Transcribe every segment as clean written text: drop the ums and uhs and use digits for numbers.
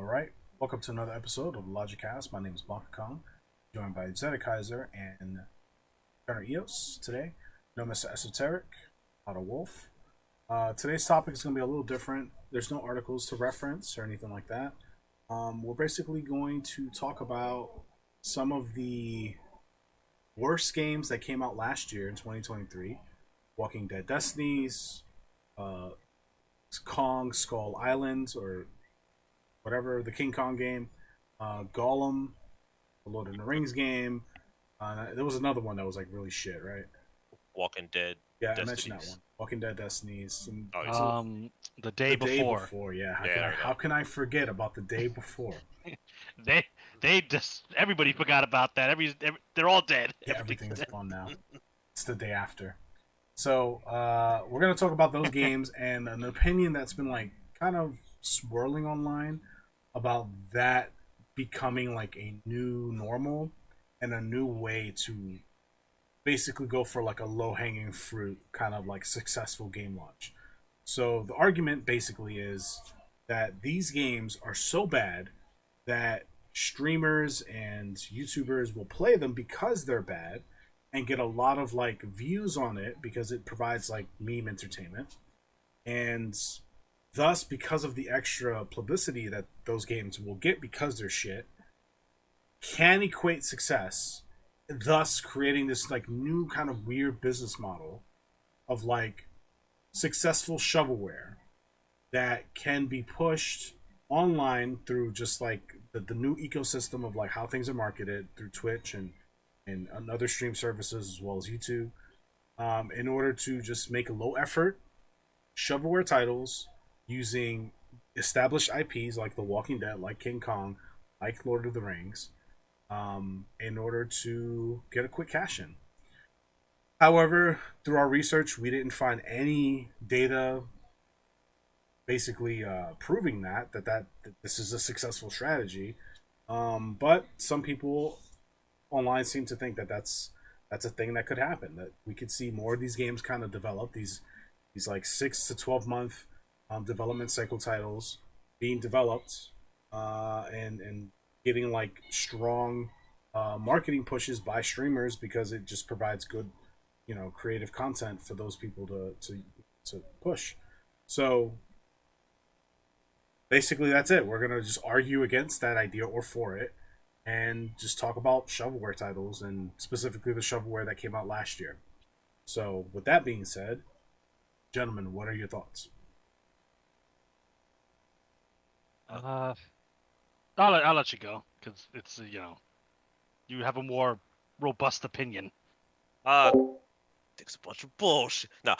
All right, welcome to another episode of LogiCast. My name is Blanca Kong, joined by Zedekaiser and Turner Eos today. No Mr. Esoteric, not a wolf. Today's topic is going to be a little different. There's no articles to reference or anything like that. We're basically going to talk about some of the worst games that came out last year in 2023. Walking Dead Destinies, uh, Kong Skull Island, or whatever, the King Kong game, Gollum, the Lord of the Rings game. There was another one that was like really shit, right? Walking Dead Yeah, I mentioned that one. Destinies. Walking Dead Destinies. And Oh, you said so The the day day before. before, yeah. How yeah, can I there we how go. can I forget about the day before? They just everybody forgot about that. They're all dead. Yeah, everything's gone now. It's the day after. So we're gonna talk about those games and an opinion that's been like kind of swirling online about that becoming like a new normal and a new way to basically go for like a low hanging fruit kind of like successful game launch. So the argument basically is that these games are so bad that streamers and YouTubers will play them because they're bad and get a lot of like views on it because it provides like meme entertainment. And thus, because of the extra publicity that those games will get because they're shit, can equate success, thus creating this like new kind of weird business model of like successful shovelware that can be pushed online through just like the new ecosystem of like how things are marketed through Twitch and other stream services as well as YouTube, in order to just make low effort shovelware titles using established IPs like The Walking Dead, like King Kong, like Lord of the Rings, in order to get a quick cash in. However, through our research, we didn't find any data basically proving that this is a successful strategy. But some people online seem to think that that's a thing that could happen. That we could see more of these games kind of develop these like 6 to 12 month development cycle titles being developed, and getting like strong marketing pushes by streamers because it just provides good, creative content for those people to push. So basically, that's it. We're gonna just argue against that idea or for it, and just talk about shovelware titles and specifically the shovelware that came out last year. So, with that being said, gentlemen, what are your thoughts? Uh, I'll let you go because it's you have a more robust opinion. Uh, it's a bunch of bullshit. No,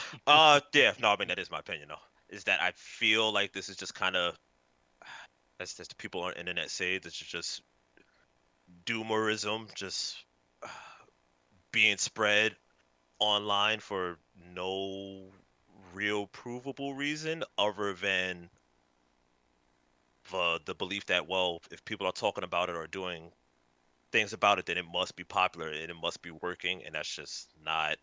yeah, no, I mean that is my opinion though. Is that I feel like this is just kind of as the people on the internet say, this is just doomerism, just uh, being spread online for no real provable reason other than the belief that, well, if people are talking about it or doing things about it, then it must be popular and it must be working, and that's just not.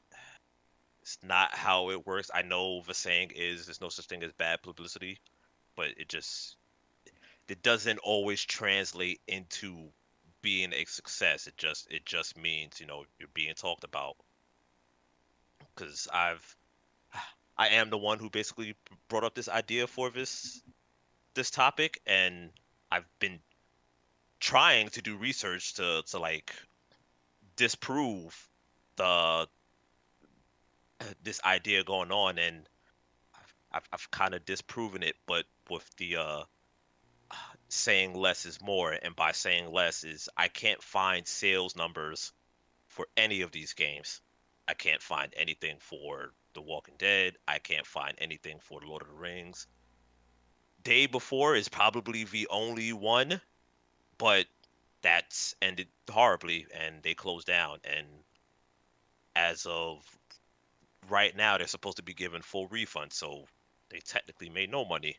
It's not how it works. I know the saying is there's no such thing as bad publicity, but it doesn't always translate into being a success. It just means you're being talked about. Because I am the one who basically brought up this idea for this topic, and I've been trying to do research to like disprove the this idea going on, and I've kind of disproven it, but with the saying less is more, and by saying less is I can't find sales numbers for any of these games. I can't find anything for The Walking Dead. I can't find anything for Lord of the Rings. Day Before is probably the only one, but that's ended horribly and they closed down. And as of right now, they're supposed to be given full refunds, so they technically made no money.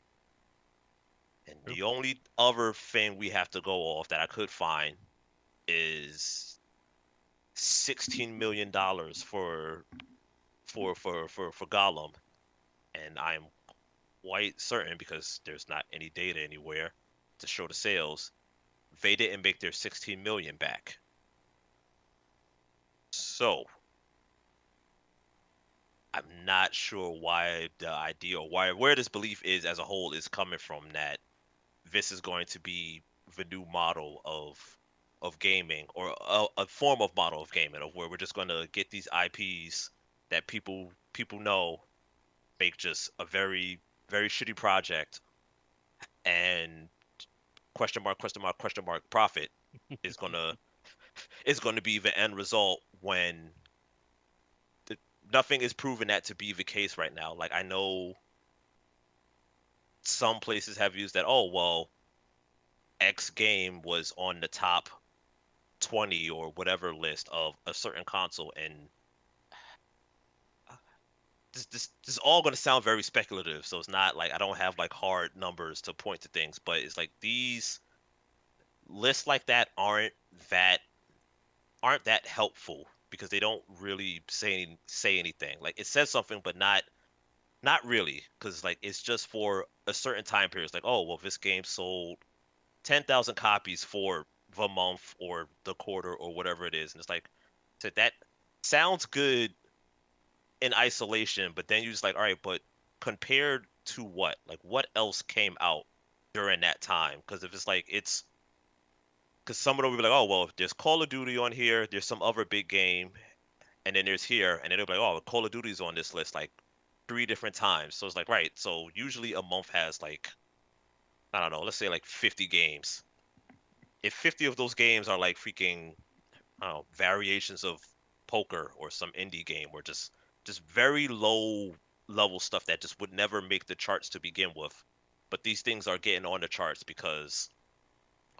And True. the only other thing we have to go off that I could find is $16 million for Gollum, and I'm quite certain because there's not any data anywhere to show the sales, they didn't make their 16 million back. So I'm not sure why the idea or where this belief is as a whole is coming from that this is going to be the new model of gaming, or a form of model of gaming, of where we're just going to get these IPs that people know, make just a very very shitty project, and question mark question mark question mark profit is gonna be the end result when the, nothing is proven that to be the case right now. Like, I know some places have used that, oh well, X game was on the top 20 or whatever list of a certain console, and this is all going to sound very speculative, so it's not like I don't have like hard numbers to point to things, but it's like these lists like that that aren't that helpful because they don't really say anything. Like, it says something, but not really, because like it's just for a certain time period. It's like, oh well, this game sold 10,000 copies for the month or the quarter or whatever it is, and it's like, so that sounds good in isolation, but then you're just like, all right, but compared to what? Like, what else came out during that time? Because if it's like, it's because some of them will be like, oh well, there's Call of Duty on here, there's some other big game, and then there's here, and then they'll be like, oh, Call of Duty's on this list like 3 different times. So it's like, right, so usually a month has like, I don't know, let's say like 50 games. If 50 of those games are like freaking, I don't know, variations of poker or some indie game, or just very low level stuff that just would never make the charts to begin with, but these things are getting on the charts because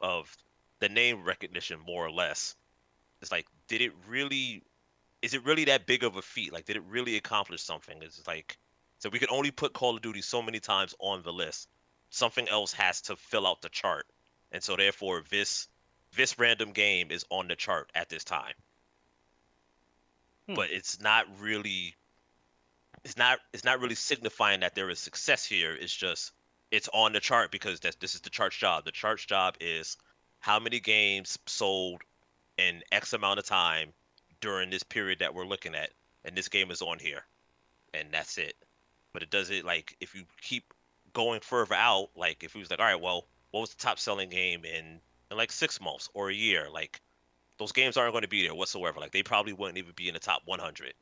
of the name recognition, more or less. It's like, is it really that big of a feat? Like, did it really accomplish something? It's like, so we can only put Call of Duty so many times on the list. Something else has to fill out the chart, and so therefore this random game is on the chart at this time. But it's not really signifying that there is success here. It's just, it's on the chart because this is the chart's job. The chart's job is how many games sold in X amount of time during this period that we're looking at, and this game is on here, and that's it. But it does it, like, if you keep going further out, like if it was like, all right, well, what was the top selling game in like 6 months or a year? Like, those games aren't going to be there whatsoever. Like, they probably wouldn't even be in the top 100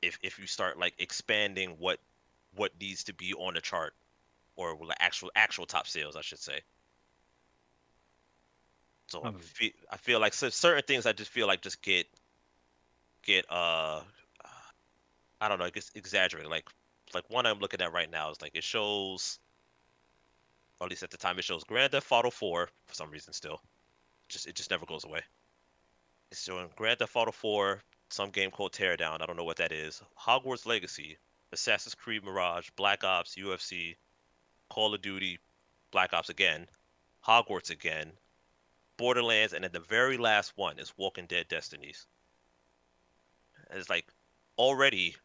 if you start like expanding what needs to be on the chart, or like actual top sales, I should say. So I feel like certain things, I just feel like just get I don't know, I guess exaggerated. Like one I'm looking at right now is like, it shows, or at least at the time, it shows Grand Theft Auto 4 for some reason still. It just never goes away. It's showing Grand Theft Auto 4, some game called Teardown. I don't know what that is. Hogwarts Legacy, Assassin's Creed Mirage, Black Ops, UFC, Call of Duty, Black Ops again, Hogwarts again, Borderlands, and then the very last one is Walking Dead Destinies. And it's like, already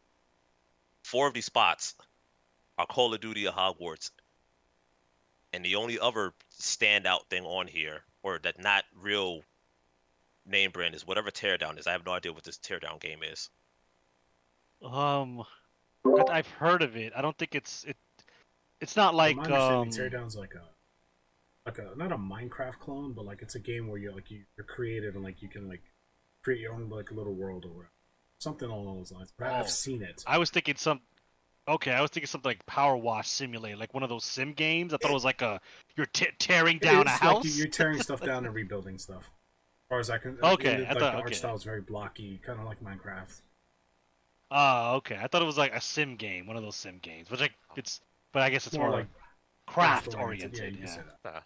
4 of these spots are Call of Duty or Hogwarts, and the only other standout thing on here, or that not real name brand, is whatever Teardown is. I have no idea what this Teardown game is. I've heard of it. I don't think it's not like From my understanding, Teardown's like a not a Minecraft clone, but like it's a game where you're creative, and like you can like create your own like little world or something along those lines. But I've seen it. I was thinking something like Power Wash Simulator, like one of those sim games. I thought it was like you're tearing down a house. Like you're tearing stuff down and rebuilding stuff. As far as I can, okay, the art style is very blocky, kind of like Minecraft. Oh, okay. I thought it was like a sim game, one of those sim games, but I guess it's more like craft oriented. Yeah, you can say that.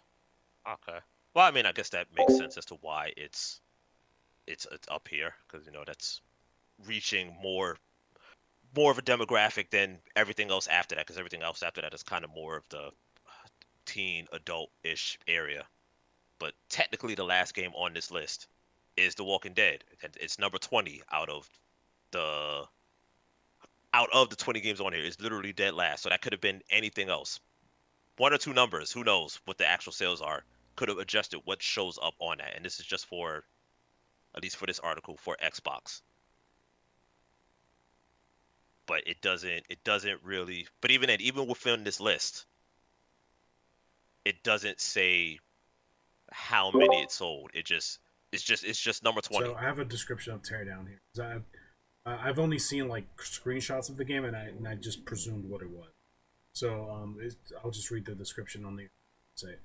Okay. Well, I mean, I guess that makes sense as to why it's up here, because that's reaching more of a demographic than everything else after that, because everything else after that is kind of more of the teen adult-ish area. But technically, the last game on this list is The Walking Dead. It's number 20 out of the 20 games on here. It's literally dead last. So that could have been anything else. one or two numbers, who knows what the actual sales are, could have adjusted what shows up on that. And this is just for, at least for this article, for Xbox. But it doesn't really. But even then, even within this list, it doesn't say how many it sold. It's just number 20. So I have a description of Teardown here. 'Cause I've only seen like screenshots of the game, and I just presumed what it was. So I'll just read the description on the site.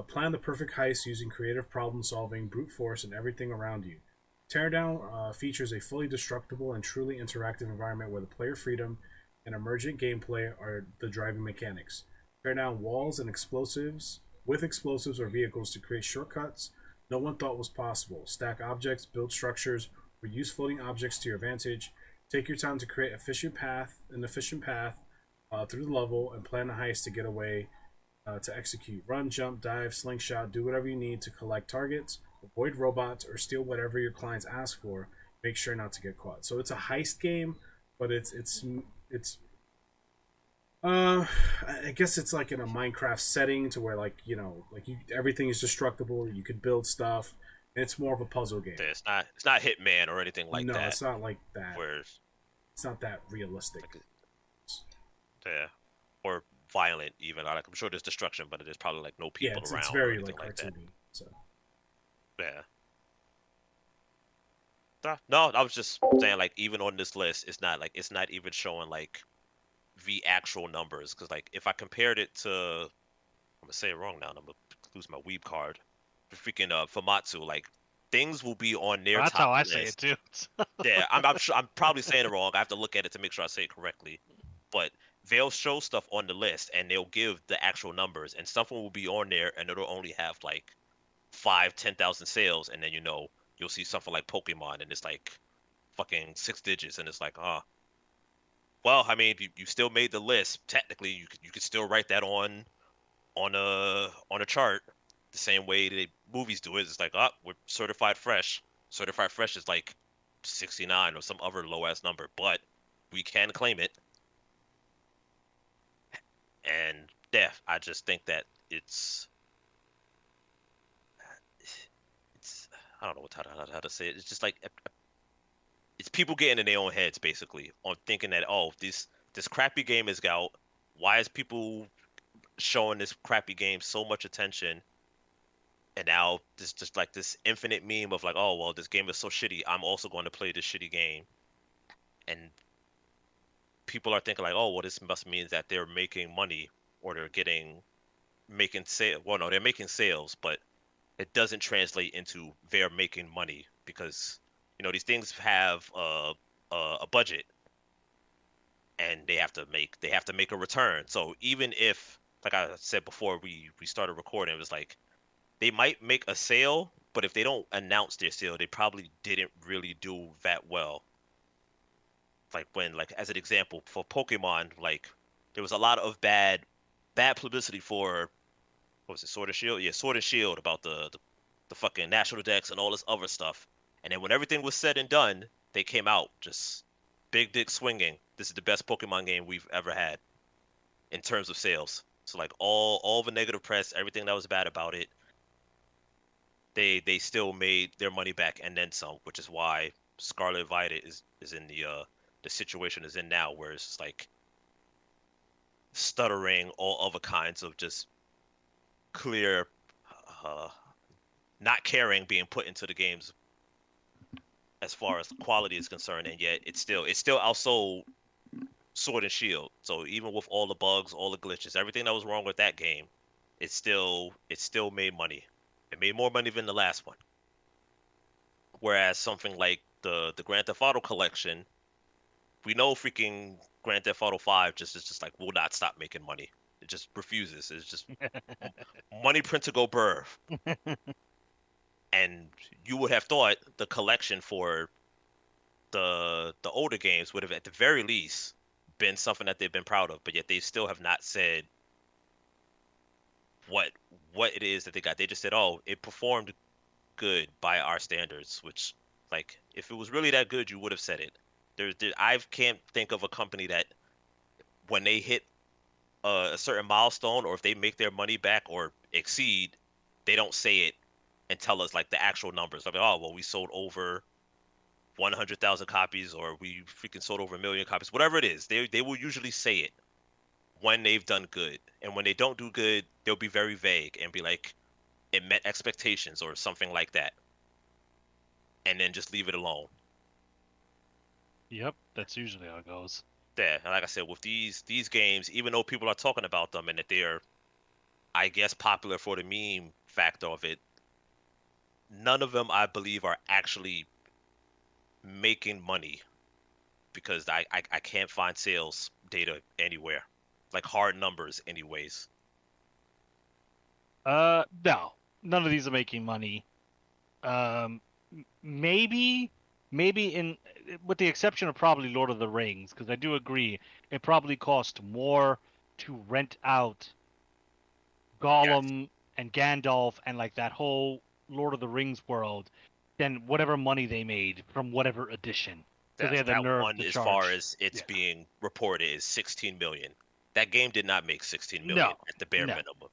Plan the perfect heist using creative problem solving, brute force, and everything around you. Teardown features a fully destructible and truly interactive environment where the player freedom and emergent gameplay are the driving mechanics. Tear down walls and explosives with explosives or vehicles to create shortcuts no one thought was possible. Stack objects, build structures, or use floating objects to your advantage. Take your time to create an efficient path through the level, and plan a heist to get away to execute. Run, jump, dive, slingshot, do whatever you need to collect targets, avoid robots, or steal whatever your clients ask for. Make sure not to get caught. So it's a heist game, but I guess it's like in a Minecraft setting to where like everything is destructible. You could build stuff, and it's more of a puzzle game. Yeah, it's not Hitman or anything like no, that. No, it's not like that. Where it's not that realistic. Yeah, or violent even. Like, I'm sure there's destruction, but there's probably like no people around. It's very or anything like that. cartoony. So yeah. No, I was just saying like even on this list, it's not even showing like the actual numbers, because like if I compared it to, I'm gonna say it wrong now, and I'm gonna lose my weeb card. The freaking Famitsu, like things will be on their That's top how I list. say it too. Yeah, I'm sure I'm probably saying it wrong. I have to look at it to make sure I say it correctly. But they'll show stuff on the list and they'll give the actual numbers, and something will be on there and it'll only have like 10,000 sales, and then you'll see something like Pokemon and it's like fucking 6 digits, and it's like, well, I mean, you still made the list. Technically, you could still write that on a chart, the same way the movies do it. It's like, we're certified fresh. Certified fresh is like 69 or some other low ass number, but we can claim it. And yeah, I just think that it's I don't know how to say it. It's just like it's people getting in their own heads basically on thinking that, this crappy game is out. Why is people showing this crappy game so much attention? And now this just like this infinite meme of like, oh well, this game is so shitty, I'm also going to play this shitty game. And people are thinking like, oh well, this must mean that they're making money, or they're making sales. Well, no, they're making sales, but it doesn't translate into they're making money, because these things have a budget, and they have to make a return. So even if, like I said before we started recording, it was like they might make a sale, but if they don't announce their sale, they probably didn't really do that well. Like when, like as an example for Pokemon, like there was a lot of bad publicity for, what was it, Sword and Shield? Yeah, Sword and Shield, about the fucking National Dex and all this other stuff. And then when everything was said and done, they came out just big dick swinging. This is the best Pokemon game we've ever had in terms of sales. So like all the negative press, everything that was bad about it, they still made their money back and then some, which is why Scarlet Violet is in the situation is in now, where it's just like stuttering, all other kinds of just clear not caring being put into the games as far as quality is concerned, and yet it's still outsold Sword and Shield. So even with all the bugs, all the glitches, everything that was wrong with that game, it still made money. It made more money than the last one. Whereas something like the Grand Theft Auto collection, we know freaking Grand Theft Auto 5 is just like will not stop making money. It just refuses. It's just money print to go burr. And you would have thought the collection for the older games would have at the very least been something that they've been proud of, but yet they still have not said what it is that they got. They just said, oh, it performed good by our standards, which, like, if it was really that good, you would have said it. I can't think of a company that when they hit a certain milestone, or if they make their money back or exceed, they don't say it and tell us like the actual numbers. Like, oh well, we sold over 100,000 copies, or we freaking sold over 1 million copies. Whatever it is, they will usually say it when they've done good, and when they don't do good, they'll be very vague and be like, it met expectations or something like that, and then just leave it alone. Yep, that's usually how it goes. Yeah, and like I said, with these games, even though people are talking about them and that they're, I guess, popular for the meme factor of it, none of them, I believe, are actually making money, because I can't find sales data anywhere, like hard numbers, anyways. No, none of these are making money. Maybe in, with the exception of probably Lord of the Rings, because I do agree it probably cost more to rent out Gollum and Gandalf and like that whole Lord of the Rings world than whatever money they made from whatever edition. Because they That had the that nerve one, to as far charge. as it's Yeah. being reported, is 16 million. That game did not make 16 million No, at the bare no, minimum.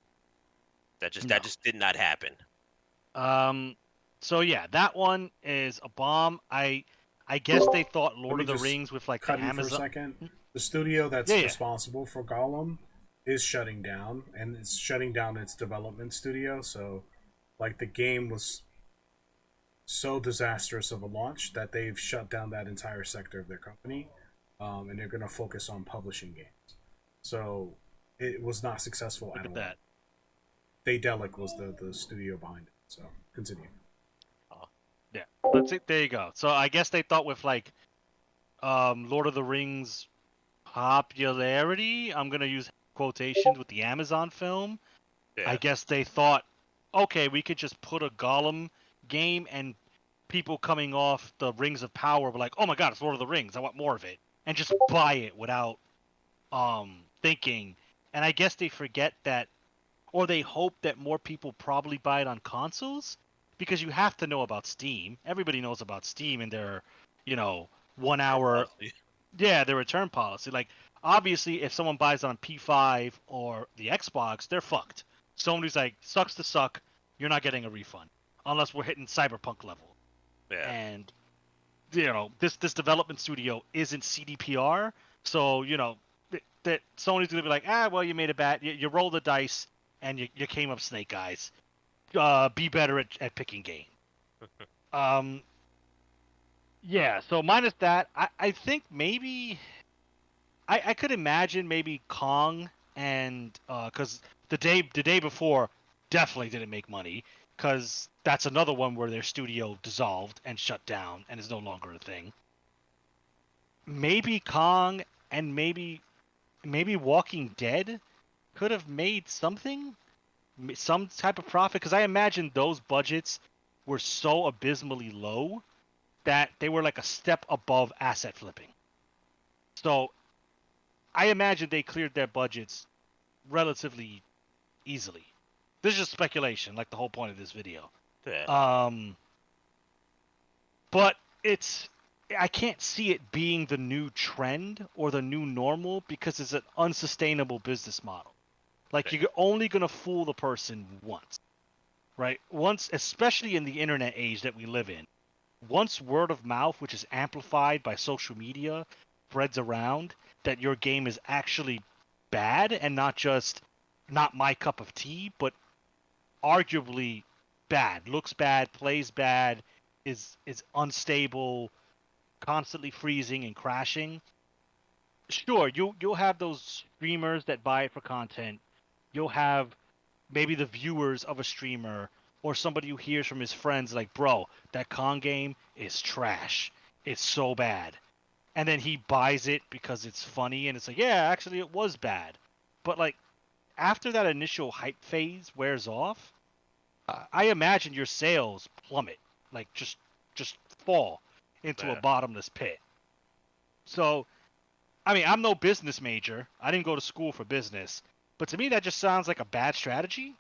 That no. just did not happen. So yeah, that one is a bomb. I guess they thought Let Lord me of the just Rings with like the cut in for a Amazon. second. The studio that's Yeah, yeah. responsible for Gollum is shutting down, and it's shutting down its development studio. So, like, the game was so disastrous of a launch that they've shut down that entire sector of their company, and they're going to focus on publishing games. So, it was not successful Look at at all. that. Daedalic was the studio behind it. So, continue. Yeah, let's see. There you go. So I guess they thought with like Lord of the Rings popularity, I'm gonna use quotations with the Amazon film. Yeah. I guess they thought, okay, we could just put a Gollum game and people coming off the Rings of Power were like, oh my god, it's Lord of the Rings, I want more of it, and just buy it without thinking. And I guess they forget that, or they hope that more people probably buy it on consoles, because you have to know about Steam. Everybody knows about Steam and their, 1 hour, yeah, their return policy. Like, obviously, if someone buys it on P5 or the Xbox, they're fucked. Sony's like, sucks to suck, you're not getting a refund unless we're hitting Cyberpunk level. Yeah. And this development studio isn't CDPR, so that Sony's gonna be like, well, you made a bad, you rolled the dice and you came up Snake Eyes. Be better at picking game. Yeah. So minus that, I think maybe I could imagine maybe Kong, and because the day before definitely didn't make money, because that's another one where their studio dissolved and shut down and is no longer a thing. Maybe Kong and maybe Walking Dead could have made something, some type of profit, because I imagine those budgets were so abysmally low that they were like a step above asset flipping. So I imagine they cleared their budgets relatively easily. This is just speculation, like the whole point of this video. Yeah. But I can't see it being the new trend or the new normal, because it's an unsustainable business model. Like, you're only going to fool the person once, right? Once, especially in the internet age that we live in, once word of mouth, which is amplified by social media, spreads around that your game is actually bad and not just not my cup of tea, but arguably bad, looks bad, plays bad, is unstable, constantly freezing and crashing. Sure, you'll have those streamers that buy it for content. You'll have maybe the viewers of a streamer or somebody who hears from his friends like, bro, that Kong game is trash. It's so bad. And then he buys it because it's funny and it's like, yeah, actually it was bad. But like, after that initial hype phase wears off, I imagine your sales plummet, like just fall into a bottomless pit. So, I mean, I'm no business major. I didn't go to school for business, but to me that just sounds like a bad strategy.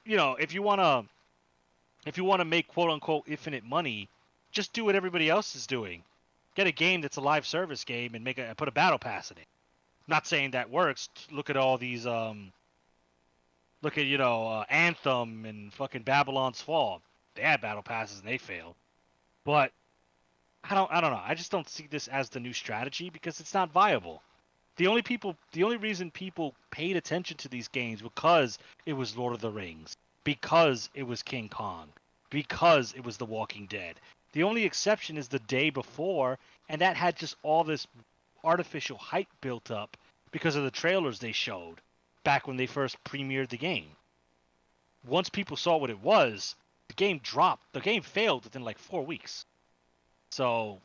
If you want to make quote unquote infinite money, just do what everybody else is doing. Get a game that's a live service game and put a battle pass in it. Not saying that works. Look at all these look at Anthem and fucking Babylon's Fall. They had battle passes and they failed. But I don't know. I just don't see this as the new strategy because it's not viable. The only reason people paid attention to these games because it was Lord of the Rings, because it was King Kong, because it was The Walking Dead. The only exception is the day before, and that had just all this artificial hype built up because of the trailers they showed back when they first premiered the game. Once people saw what it was, the game dropped. The game failed within like 4 weeks. So,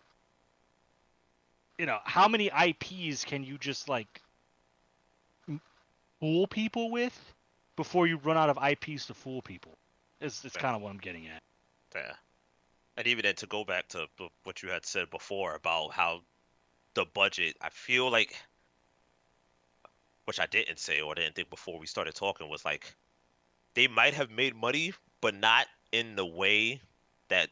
how many IPs can you just like fool people with before you run out of IPs to fool people? It's kind of what I'm getting at. Yeah. And even then, to go back to what you had said before about how the budget, I feel like, which I didn't say or didn't think before we started talking, was like they might have made money, but not in the way that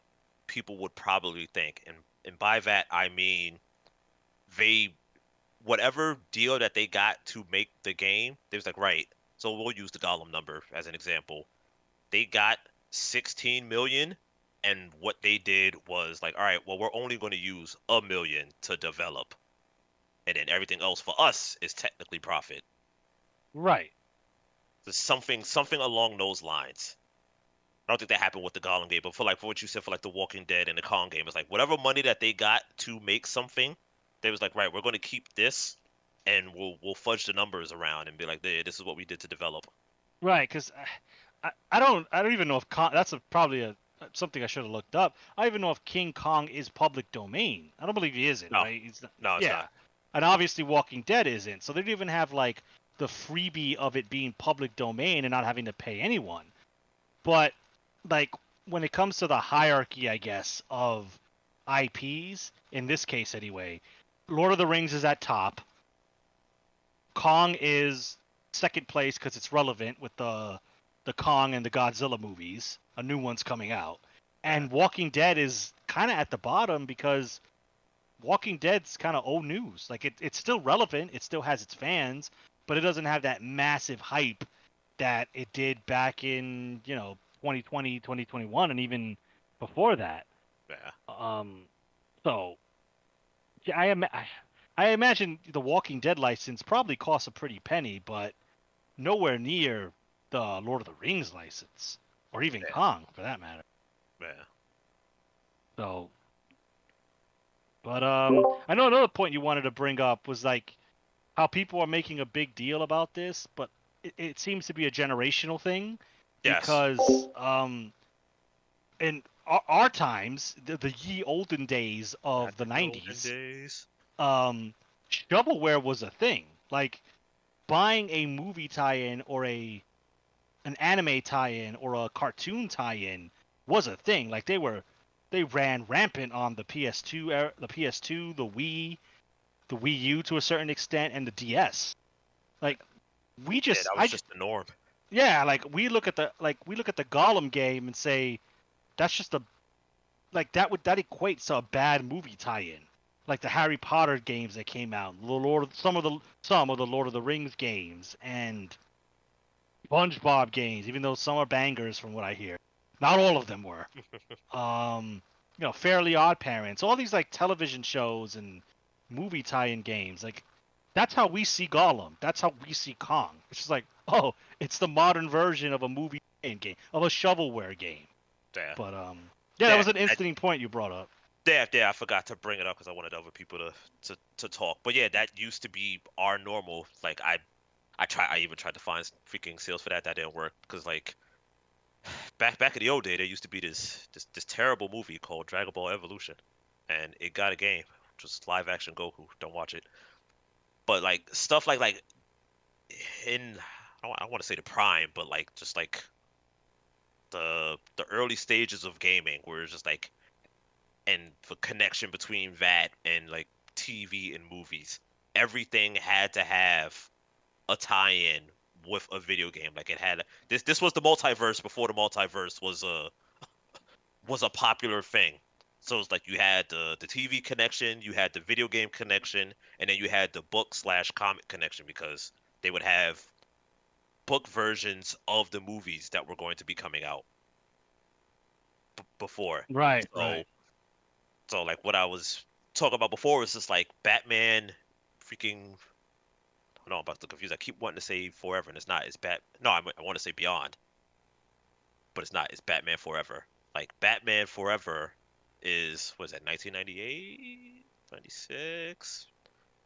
people would probably think. And by that I mean whatever deal that they got to make the game, they was like, right, so we'll use the Gollum number as an example. They got 16 million, and what they did was like, all right, well, we're only going to use $1 million to develop, and then everything else for us is technically profit. Right. So something along those lines. I don't think that happened with the Gollum game, but for what you said for like the Walking Dead and the Kong game, it's like whatever money that they got to make something, they was like, right, we're going to keep this, and we'll fudge the numbers around and be like, this is what we did to develop. Right, because I don't even know if that's probably something I should have looked up. I don't even know if King Kong is public domain. I don't believe he isn't. No. Right? He's not, No, it's not. And obviously Walking Dead isn't. So they don't even have like the freebie of it being public domain and not having to pay anyone. But like when it comes to the hierarchy, I guess, of IPs, in this case anyway, Lord of the Rings is at top. Kong is second place because it's relevant with the Kong and the Godzilla movies. A new one's coming out. And Walking Dead is kind of at the bottom because Walking Dead's kind of old news. Like it's still relevant. It still has its fans, but it doesn't have that massive hype that it did back in, 2020, 2021, and even before that. Yeah. So yeah, I imagine the Walking Dead license probably costs a pretty penny, but nowhere near the Lord of the Rings license, or even Kong for that matter. Yeah. So, but I know another point you wanted to bring up was like how people are making a big deal about this, but it seems to be a generational thing. Yes. Because in our times, the ye olden days of the 90s, shovelware was a thing. Like buying a movie tie-in or an anime tie-in or a cartoon tie-in was a thing. Like they ran rampant on the PS2, the Wii, the Wii U to a certain extent, and the DS. Like that was just the norm. Yeah, like we look at the Gollum game and say that's just that equates to a bad movie tie-in. Like the Harry Potter games that came out, some of the Lord of the Rings games and SpongeBob games, even though some are bangers from what I hear. Not all of them were. Fairly Odd Parents, all these like television shows and movie tie-in games. Like that's how we see Gollum. That's how we see Kong. It's just like, oh, it's the modern version of a movie game, of a shovelware game. Yeah. But that was an interesting point you brought up. Yeah, I forgot to bring it up because I wanted other people to talk. But yeah, that used to be our normal. Like I even tried to find freaking sales for that. That didn't work because like back in the old day, there used to be this terrible movie called Dragon Ball Evolution, and it got a game, just live action Goku. Don't watch it. But like stuff like in I don't want to say the prime, but like just like the early stages of gaming, where it's just like, and the connection between that and like TV and movies, everything had to have a tie-in with a video game. Like it had this was the multiverse before the multiverse was a popular thing. So it's like you had the TV connection, you had the video game connection, and then you had the book/comic connection because they would have book versions of the movies that were going to be coming out before. Right, So right. so like what I was talking about before was just like Batman freaking no, I'm about to confuse. I keep wanting to say Forever, and it's not. It's Bat. No, I want to say Beyond, but it's not. It's Batman Forever. Like Batman Forever is was that 1998, 96,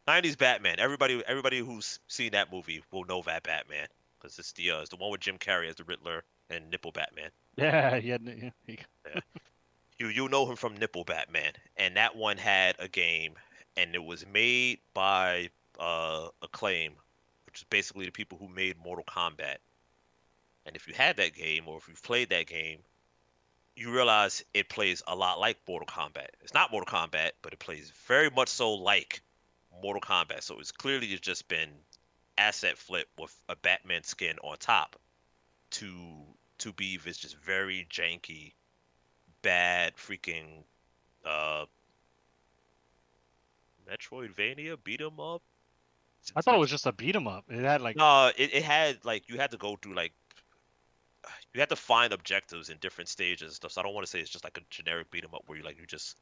90s Batman. Everybody who's seen that movie will know that Batman because it's the one with Jim Carrey as the Riddler and Nipple Batman. Yeah, yeah. Yeah. You know him from Nipple Batman, and that one had a game, and it was made by Acclaim, which is basically the people who made Mortal Kombat. And if you had that game or if you've played that game, you realize it plays a lot like Mortal Kombat. It's not Mortal Kombat, but it plays very much so like Mortal Kombat. So it's just been asset flip with a Batman skin on top to be this just very janky, bad freaking uh Metroidvania beat 'em up. I thought it was just a beat 'em up. It had like, No, it had like you had to go through like you had to find objectives in different stages and stuff. So I don't want to say it's just like a generic beat 'em up where you just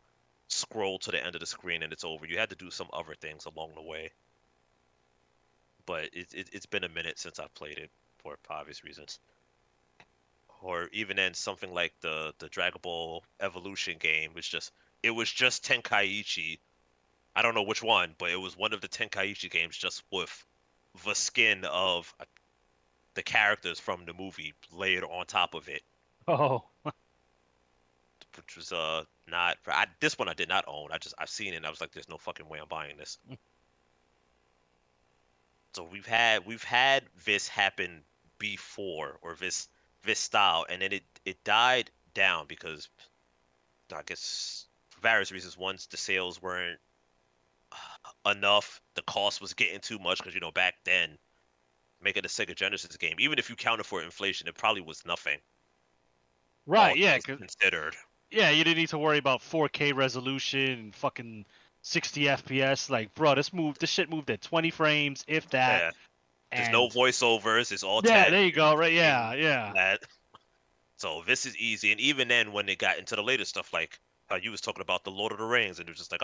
scroll to the end of the screen and it's over. You had to do some other things along the way. But it's been a minute since I've played it for obvious reasons. Or even then something like the Dragon Ball Evolution game it was just Tenkaichi. I don't know which one, but it was one of the Tenkaichi games just with the skin of the characters from the movie layered on top of it, oh, which was not this one I did not own. I've seen it and I was like, there's no fucking way I'm buying this. So we've had this happen before, or this style, and then it died down because I guess for various reasons. Once the sales weren't enough, the cost was getting too much because back then making a Sega Genesis game, even if you counted for inflation, it probably was nothing. right, All yeah, things considered. yeah. You didn't need to worry about 4K resolution and fucking 60 FPS. Like, bro, this shit moved at 20 frames, if that. Yeah. There's And no voiceovers. It's all yeah, text. there you go. Right, yeah, yeah. That. So this is easy. And even then, when they got into the later stuff, like how you was talking about the Lord of the Rings, and it was just like,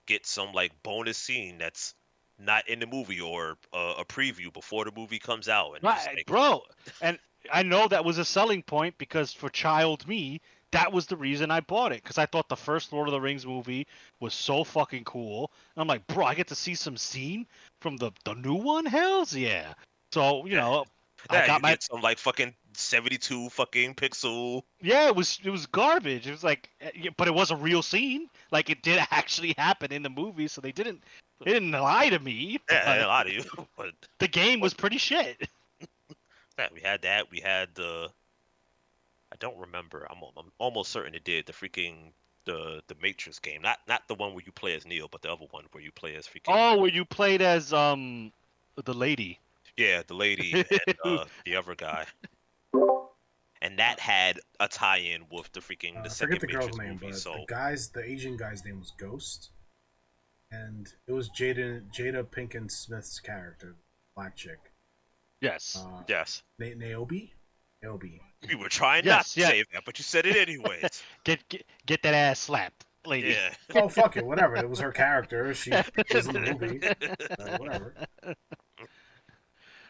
get some like bonus scene that's not in the movie or a preview before the movie comes out. And just Right, like, bro. And I know that was a selling point because for child me, that was the reason I bought it because I thought the first Lord of the Rings movie was so fucking cool. And I'm like, bro, I get to see some scene from the new one. Hells yeah! So I yeah, got you my get some like fucking 72 fucking pixel. yeah. It was garbage. It was like, but it was a real scene. Like it did actually happen in the movie, so they didn't lie to me. Yeah, But a lot of you. But the game was pretty shit. yeah, we had that. We had the. I don't remember. I'm almost certain it did the freaking the Matrix game. Not the one where you play as Neo, but the other one where you play as freaking. Oh, where you played as the lady. Yeah, the lady and the other guy. And that had a tie-in with the freaking the I forget second the girl's Matrix name, movie. but So the Asian guy's name was Ghost, and it was Jada Pinkett Smith's character, black chick. Yes. yes, Naomi. we were trying not Yes, to yeah. say that, but you said it anyways. Get that ass slapped, lady. Yeah. Oh fuck it, whatever. It was her character. She was in the movie. Whatever.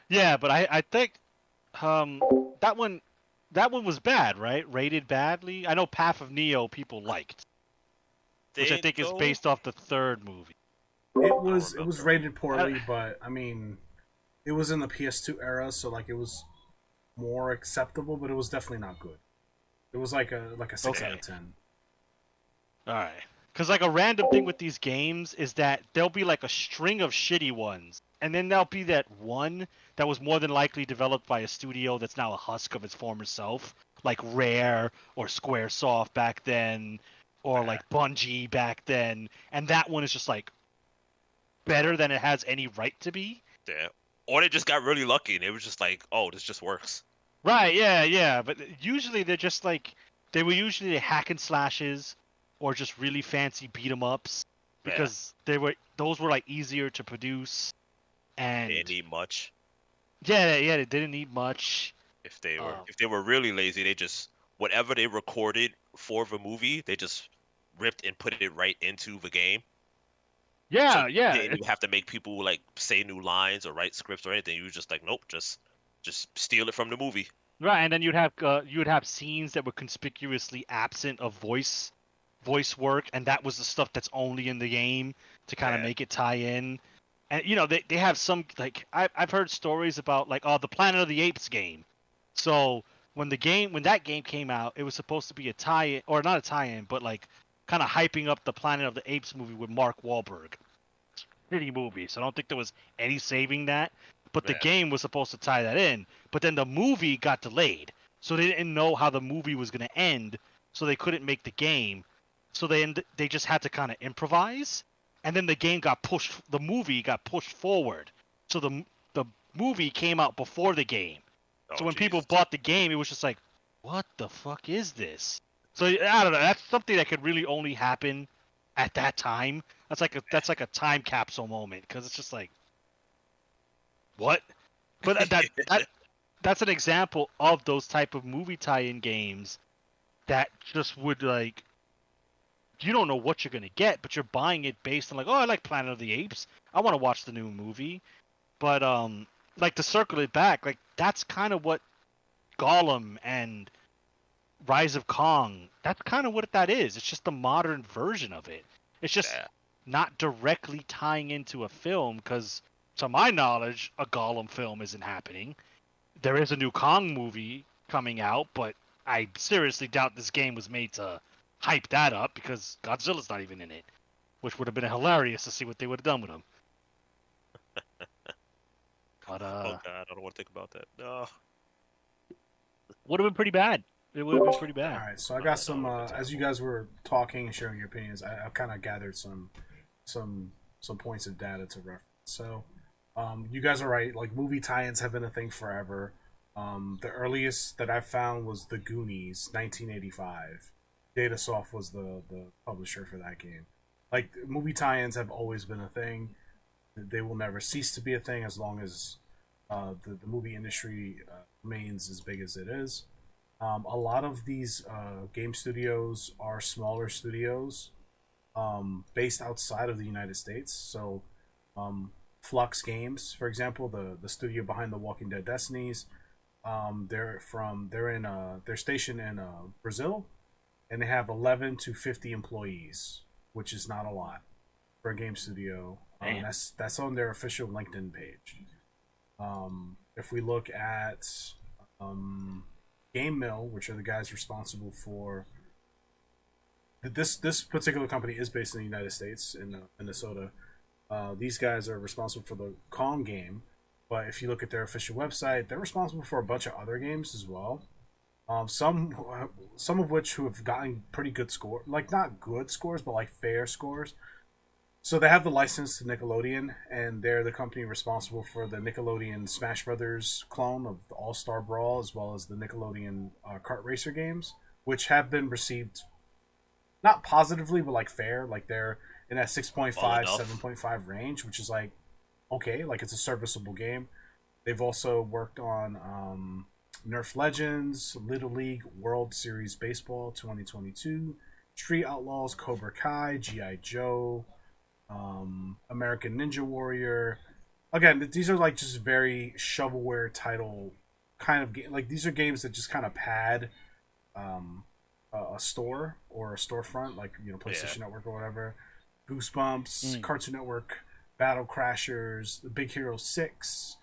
Yeah, but I think that one was bad, right? Rated badly. I know Path of Neo people liked, which I think is based off the third movie. It was remember. rated poorly, but I mean, it was in the PS2 era, so like it was more acceptable, but it was definitely not good. It was like a 6 out of 10. All right. Because like a random thing with these games is that there'll be like a string of shitty ones, and then there'll be that one that was more than likely developed by a studio that's now a husk of its former self, like Rare or Squaresoft back then, or like Bungie back then, and that one is just like better than it has any right to be. Yeah. Or they just got really lucky and it was just like, oh, this just works. Right, yeah, but usually they're just like, they were usually hack and slashes, or just really fancy beat 'em ups because those were like easier to produce, and They didn't need much. yeah, they didn't need much. If they were Um, really lazy, they just whatever they recorded for the movie, they just ripped and put it right into the game. So yeah, you yeah, didn't even have to make people like say new lines or write scripts or anything. You was just like, nope, just steal it from the movie. right. And then you would have scenes that were conspicuously absent of voice work, and that was the stuff that's only in the game to kind of Yeah. make it tie in. And they have some like I've heard stories about like the Planet of the Apes game. So when that game came out, it was supposed to be a tie-in, or not a tie-in, but like kind of hyping up the Planet of the Apes movie with Mark Wahlberg. Shitty movie, so I don't think there was any saving that. But the Yeah. game was supposed to tie that in. But then the movie got delayed, so they didn't know how the movie was going to end, so they couldn't make the game. So they just had to kind of improvise, and then the movie got pushed forward. So the movie came out before the game. So Oh, when people jeez. bought the game, it was just like, what the fuck is this? So I don't know. That's something that could really only happen at that time. That's like a time capsule moment because it's just like, what? But that's an example of those type of movie tie-in games that just would like, you don't know what you're gonna get, but you're buying it based on like, oh, I like Planet of the Apes. I want to watch the new movie. But like to circle it back, like that's kind of what Gollum and Rise of Kong. That's kind of what that is. It's just the modern version of it. It's just Yeah. not directly tying into a film because, to my knowledge, a Gollum film isn't happening. There is a new Kong movie coming out, but I seriously doubt this game was made to hype that up because Godzilla's not even in it, which would have been hilarious to see what they would have done with him. But Oh God, I don't want to think about that. No. would have been pretty bad. It would have been pretty All bad. right, so I got some. that would've been As you guys were talking and sharing your opinions, I've kind of gathered some points of data to reference. So, you guys are right. Like movie tie-ins have been a thing forever. The earliest that I found was The Goonies, 1985. Datasoft was the publisher for that game. Like movie tie-ins have always been a thing. They will never cease to be a thing as long as the movie industry remains as big as it is. A lot of these game studios are smaller studios based outside of the United States. So, Flux Games, for example, the studio behind the Walking Dead Destinies, they're stationed in Brazil, and they have 11 to 50 employees, which is not a lot for a game studio. That's on their official LinkedIn page. If we look at Game Mill, which are the guys responsible for this particular company is based in the United States in Minnesota. These guys are responsible for the Kong game, but if you look at their official website, they're responsible for a bunch of other games as well. Some of which who have gotten pretty good score, like not good scores, but like fair scores. So they have the license to Nickelodeon, and they're the company responsible for the Nickelodeon Smash Brothers clone of the All Star Brawl, as well as the Nickelodeon kart racer games, which have been received not positively, but like fair. Like they're in that 6.5, 7.5 range, which is like okay, like it's a serviceable game. They've also worked on Nerf Legends, Little League World Series Baseball 2022, Street Outlaws, Cobra Kai, G.I. Joe, American Ninja Warrior. Again, these are like just very shovelware title kind of game. Like these are games that just kind of pad a store or a storefront, like PlayStation Network or whatever. Goosebumps, Cartoon Network, Battle Crashers, The Big Hero 6,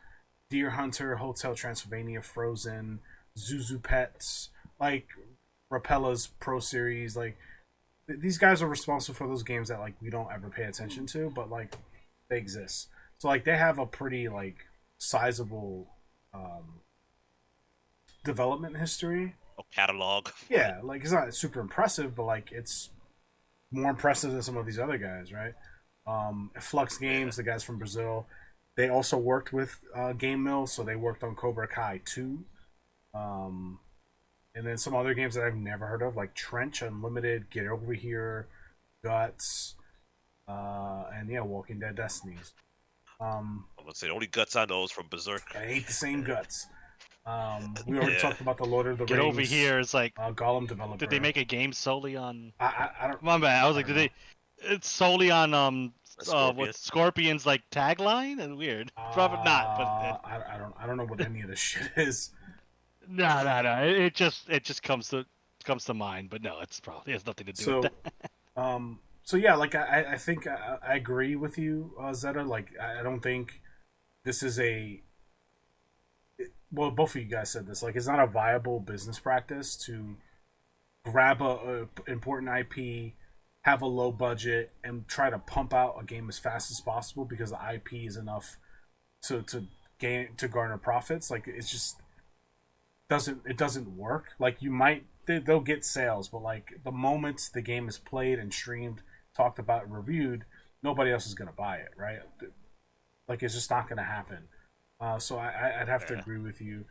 Deer Hunter, Hotel Transylvania, Frozen, Zuzu Pets, like Rapella's Pro Series. Like these guys are responsible for those games that like we don't ever pay attention to, but like they exist. So like they have a pretty like sizable development history. Catalog. Yeah, like it's not super impressive, but like it's more impressive than some of these other guys, right? Flux Games, the guys from Brazil, they also worked with Game Mill, so they worked on Cobra Kai 2. And and then some other games that I've never heard of, like Trench Unlimited, Get Over Here, Guts, and yeah, Walking Dead Destinies. I'm gonna say the only Guts I know is from Berserk. I hate the same Guts. We already talked about the Lord of the Get Rings. Over Here is like, Gollum developer. did they make a game solely on? I don't. My bad. I was like, did they? It's solely on Scorpion. what Scorpion's like tagline? And weird. Probably not, but I don't know what any of this shit is. no. It just comes to mind, but no, it has nothing to do with that. So yeah, like I think I agree with you, Zeta. Like I don't think this is well, both of you guys said this. Like it's not a viable business practice to grab a important IP, have a low budget, and try to pump out a game as fast as possible because the IP is enough to garner profits. Like it's just doesn't work. Like they'll get sales, but like the moment the game is played and streamed, talked about, and reviewed, nobody else is gonna buy it, right? Like it's just not gonna happen. So I'd have to agree with you.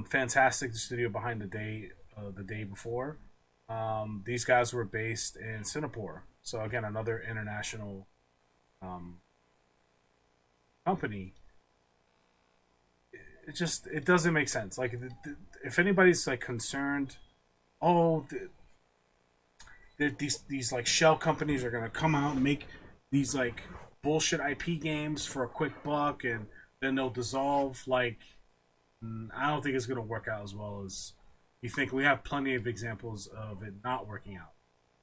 Fantastic, the studio behind the day before. These guys were based in Singapore, so again another international company. It doesn't make sense. Like if anybody's like concerned, these like shell companies are gonna come out and make these like bullshit IP games for a quick buck and then they'll dissolve. Like I don't think it's gonna work out as well as you think. We have plenty of examples of it not working out.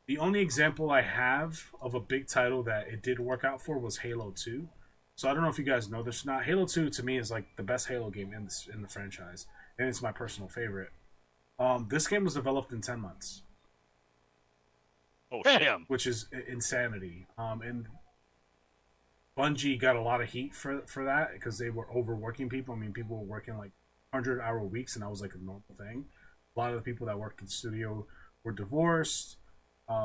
The only example I have of a big title that it did work out for was Halo 2. So I don't know if you guys know this or not. Halo 2 to me is like the best Halo game in the franchise, and it's my personal favorite. This game was developed in 10 months. Oh shit! Which is insanity. And Bungie got a lot of heat for that because they were overworking people. I mean, people were working like 100-hour weeks, and that was like a normal thing. A lot of the people that worked at the studio were divorced,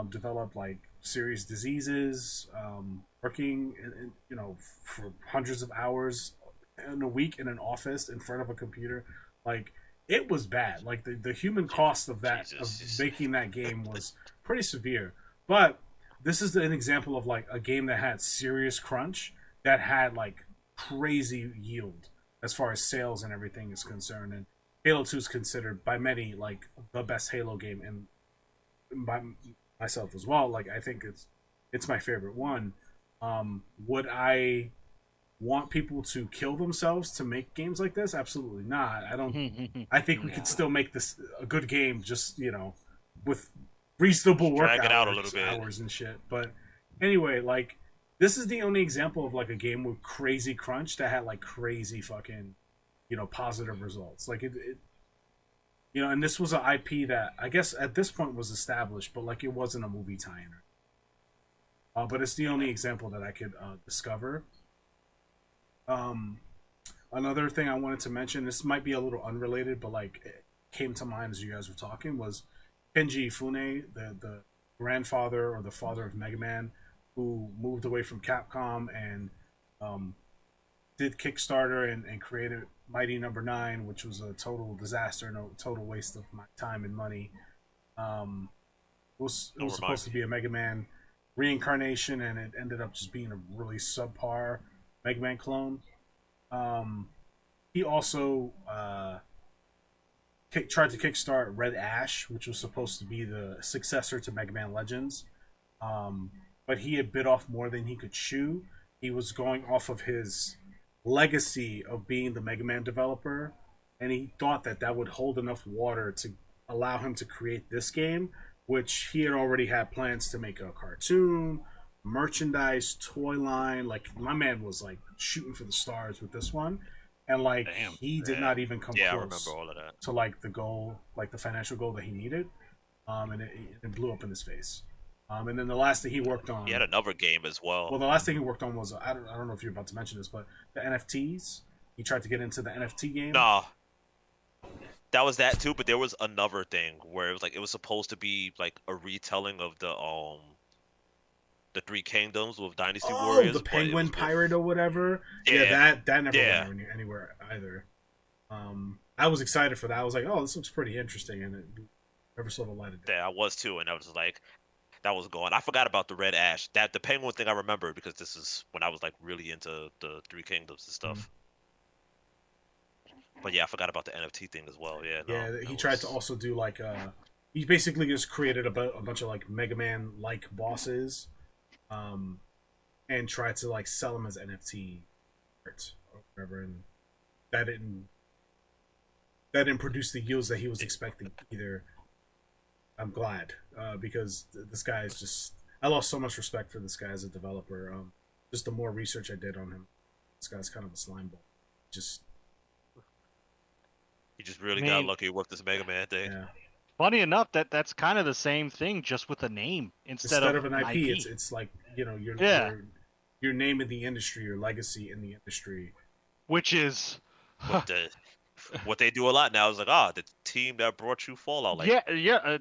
developed like serious diseases, working for hundreds of hours in a week in an office in front of a computer. Like it was bad. Like the human cost of that Jesus. of making that game was pretty severe. But this is an example of like a game that had serious crunch, that had like crazy yield as far as sales and everything is concerned. And Halo 2 is considered by many like the best Halo game, and by myself as well. Like I think it's my favorite one. Would I want people to kill themselves to make games like this? Absolutely not. I think we could still make this a good game, just with reasonable work Drag it out a little bit. Hours and shit. But anyway, like this is the only example of like a game with crazy crunch that had like crazy fucking positive results. Like it and this was an IP that I guess at this point was established, but like it wasn't a movie tie-in. But it's the only example that I could discover. Another thing I wanted to mention, this might be a little unrelated, but like it came to mind as you guys were talking, was Kenji Ifune, the grandfather or the father of Mega Man, who moved away from Capcom and did Kickstarter and created Mighty Number 9, which was a total disaster and a total waste of my time and money. It was supposed to be a Mega Man reincarnation, and it ended up just being a really subpar Mega Man clone. He also tried to kickstart Red Ash, which was supposed to be the successor to Mega Man Legends, but he had bit off more than he could chew. He was going off of his legacy of being the Mega Man developer, and he thought that would hold enough water to allow him to create this game, which he had already had plans to make a cartoon, merchandise, toy line. Like my man was like shooting for the stars with this one, and like he did not even come close I remember all of that. to like the goal, like the financial goal that he needed, and it blew up in his face. And then the last thing he worked on, he had another game as well. Well, the last thing he worked on was I don't know if you're about to mention this, but the NFTs. He tried to get into the NFT game. Nah, that was that too. But there was another thing where it was supposed to be like a retelling of the Three Kingdoms with Dynasty Warriors. The Penguin Pirate or whatever. Yeah, that never went anywhere either. I was excited for that. I was like, oh, this looks pretty interesting, and it never saw the light of day. Yeah, I was too, and I was like, that was going. I forgot about the Red Ash. That the Penguin thing I remember because this is when I was like really into the Three Kingdoms and Mm. stuff. But yeah, I forgot about the NFT thing as well. Yeah, no, Yeah, he that tried to was also do like he basically just created a bunch of like Mega Man like bosses, um, and tried to like sell them as NFT art or whatever, and that didn't that didn't produce the yields that he was expecting either. I'm glad because this guy is just. I lost so much respect for this guy as a developer. Just the more research I did on him, this guy's kind of a slime ball. Just he just I really got mean, lucky with this Mega Man thing. yeah. funny enough, that's kind of the same thing, just with a name instead Instead of of an an IP, IP. it's like your Yeah. your name in the industry, your legacy in the industry. Which is, What the what they do a lot now is like, the team that brought you Fallout, like yeah.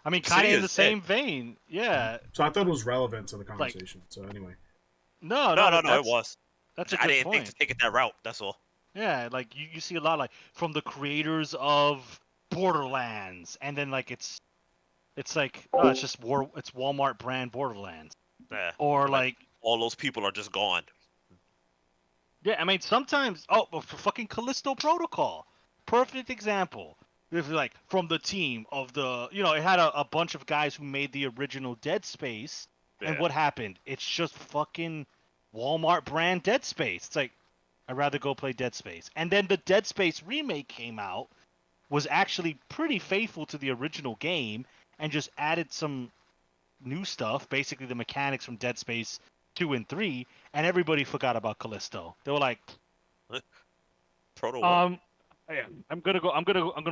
I mean, kind City of in the is dead. same vein. Yeah. So I thought it was relevant to the Like, conversation. So anyway, no, No, no, no, that, no, it that's was. that's a I good didn't think to point. take it that route. That's all. Yeah, like you see a lot like from the creators of Borderlands, and then like it's like it's just it's Walmart brand Borderlands, Yeah, or and then like all those people are just gone. yeah, I mean sometimes but for fucking Callisto Protocol, perfect example. If like from the team of the it had a bunch of guys who made the original Dead Space, and Yeah, what happened? It's just fucking Walmart brand Dead Space. It's like I'd rather go play Dead Space. And then the Dead Space remake came out, was actually pretty faithful to the original game, and just added some new stuff, basically the mechanics from Dead Space 2 and 3, and everybody forgot about Callisto. They were like, Proto what? um, yeah, I'm gonna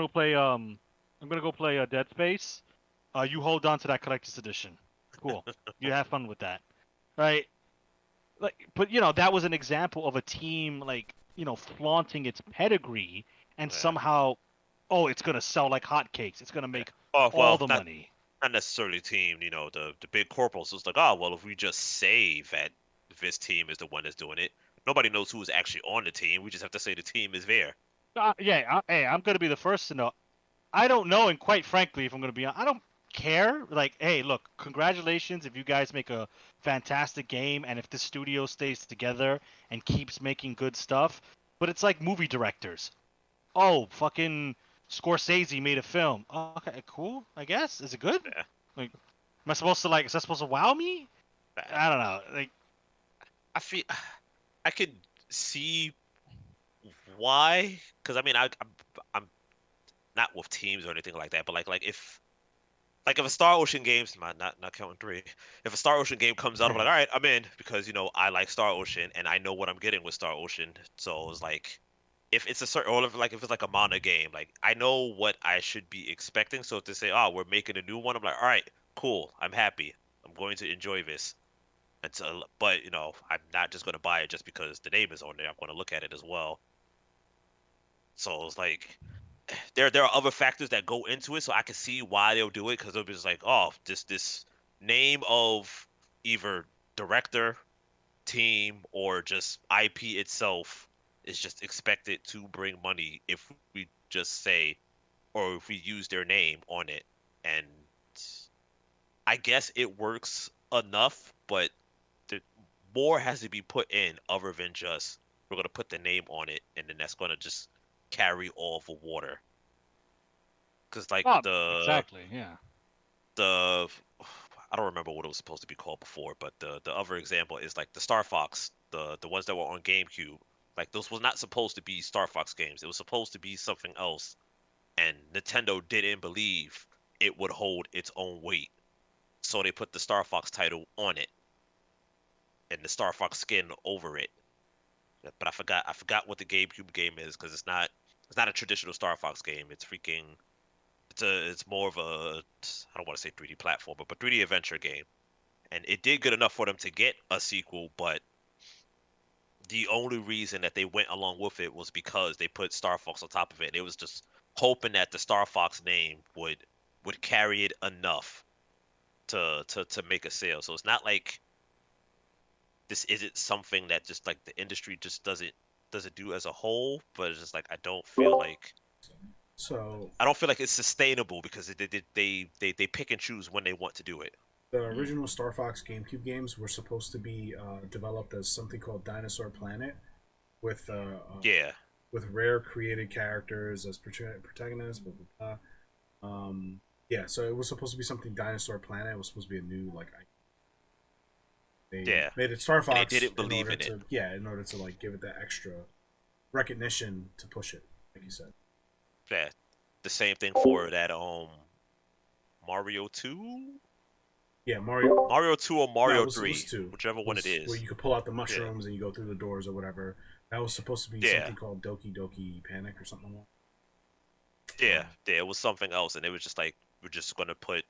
play Dead Space. You hold on to that collector's edition. Cool. You have fun with that, right? Like, but that was an example of a team like flaunting its pedigree, and Yeah. somehow, oh, it's gonna sell like hotcakes. It's gonna Yeah. make Oh all well, the money. not necessarily team. The big corporals was like, oh well, if we just say that this team is the one that's doing it, nobody knows who's actually on the team. We just have to say the team is there. Yeah, hey, I'm gonna be the first to know. I don't know, and quite frankly, if I'm gonna be honest, I don't care. Like, hey, look, congratulations if you guys make a fantastic game, and if the studio stays together and keeps making good stuff. But it's like movie directors. Oh, fucking Scorsese made a film. Oh, okay, cool. I guess. Is it good? Yeah. Like, am I supposed to is that supposed to wow me? I don't know. Like, I feel I could see why, because I mean, I'm not with teams or anything like that, but like if a Star Ocean games, not counting three, if a Star Ocean game comes out, I'm like, all right, I'm in because I like Star Ocean and I know what I'm getting with Star Ocean. So it's like if it's a certain, or if it's like a mana game, like I know what I should be expecting. So if they say, oh, we're making a new one, I'm like, all right, cool, I'm happy, I'm going to enjoy this. But I'm not just gonna buy it just because the name is on there. I'm gonna look at it as well. So it's like there are other factors that go into it, so I can see why they'll do it because they'll be just like, oh, this name of either director, team, or just IP itself is just expected to bring money if we just say or if we use their name on it. And I guess it works enough, but the more has to be put in other than just we're gonna put the name on it and then that's gonna just carry all the water. Because like oh, the exactly. Yeah. the I don't remember what it was supposed to be called before, but the other example is like the Star Fox, the ones that were on GameCube. Like those was not supposed to be Star Fox games. It was supposed to be something else, and Nintendo didn't believe it would hold its own weight, so they put the Star Fox title on it and the Star Fox skin over it. But I forgot what the GameCube game is because it's not a traditional Star Fox game. It's more of a I don't want to say 3D platformer, but 3D adventure game. And it did good enough for them to get a sequel, but the only reason that they went along with it was because they put Star Fox on top of it. It was just hoping that the Star Fox name would carry it enough to make a sale. So it's not like this isn't something that just like the industry just doesn't do as a whole, but it's just like I don't feel like So I don't feel like it's sustainable because they pick and choose when they want to do it. the original Star Fox GameCube games were supposed to be developed as something called Dinosaur Planet, with Yeah, with rare created characters as protagonists. Blah, blah, blah. Yeah, so it was supposed to be something Dinosaur Planet. It was supposed to be a new like. They yeah. made it Star And they Fox didn't believe order in it. to in order to like give it that extra recognition to push it, like you said. Yeah, the same thing for that Mario 2, Yeah, Mario. Mario 2 or No, Mario it was 3, two. whichever It one it was where is. you could pull out the Yeah, mushrooms and you go through the doors or whatever. That was supposed to be yeah, something called Doki Doki Panic or something like yeah. It was something else, and it was just like we're just gonna put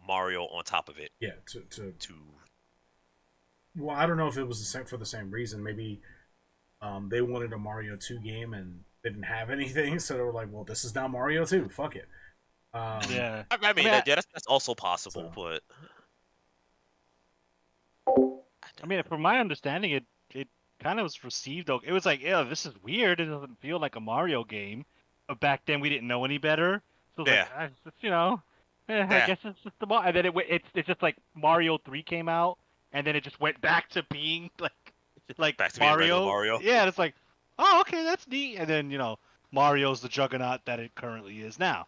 Mario on top of it that. Yeah, to to. well, I don't know if it was the same for the same reason. Maybe they wanted a Mario 2 game and didn't have anything, so they were like, "Well, this is now Mario 2. Fuck it." Yeah. I mean, I, that's also possible, So but I mean, from my understanding, it kind of was received. It was like, yeah, this is weird. It doesn't feel like a Mario game. But back then, we didn't know any better. So it was yeah, like, I yeah. guess it's just the Mario. And then it's just like Mario 3 came out, and then it just went back to being like Back to being regular Mario. Mario. Yeah, and it's like, oh, okay, that's neat. And then Mario's the juggernaut that it currently is now.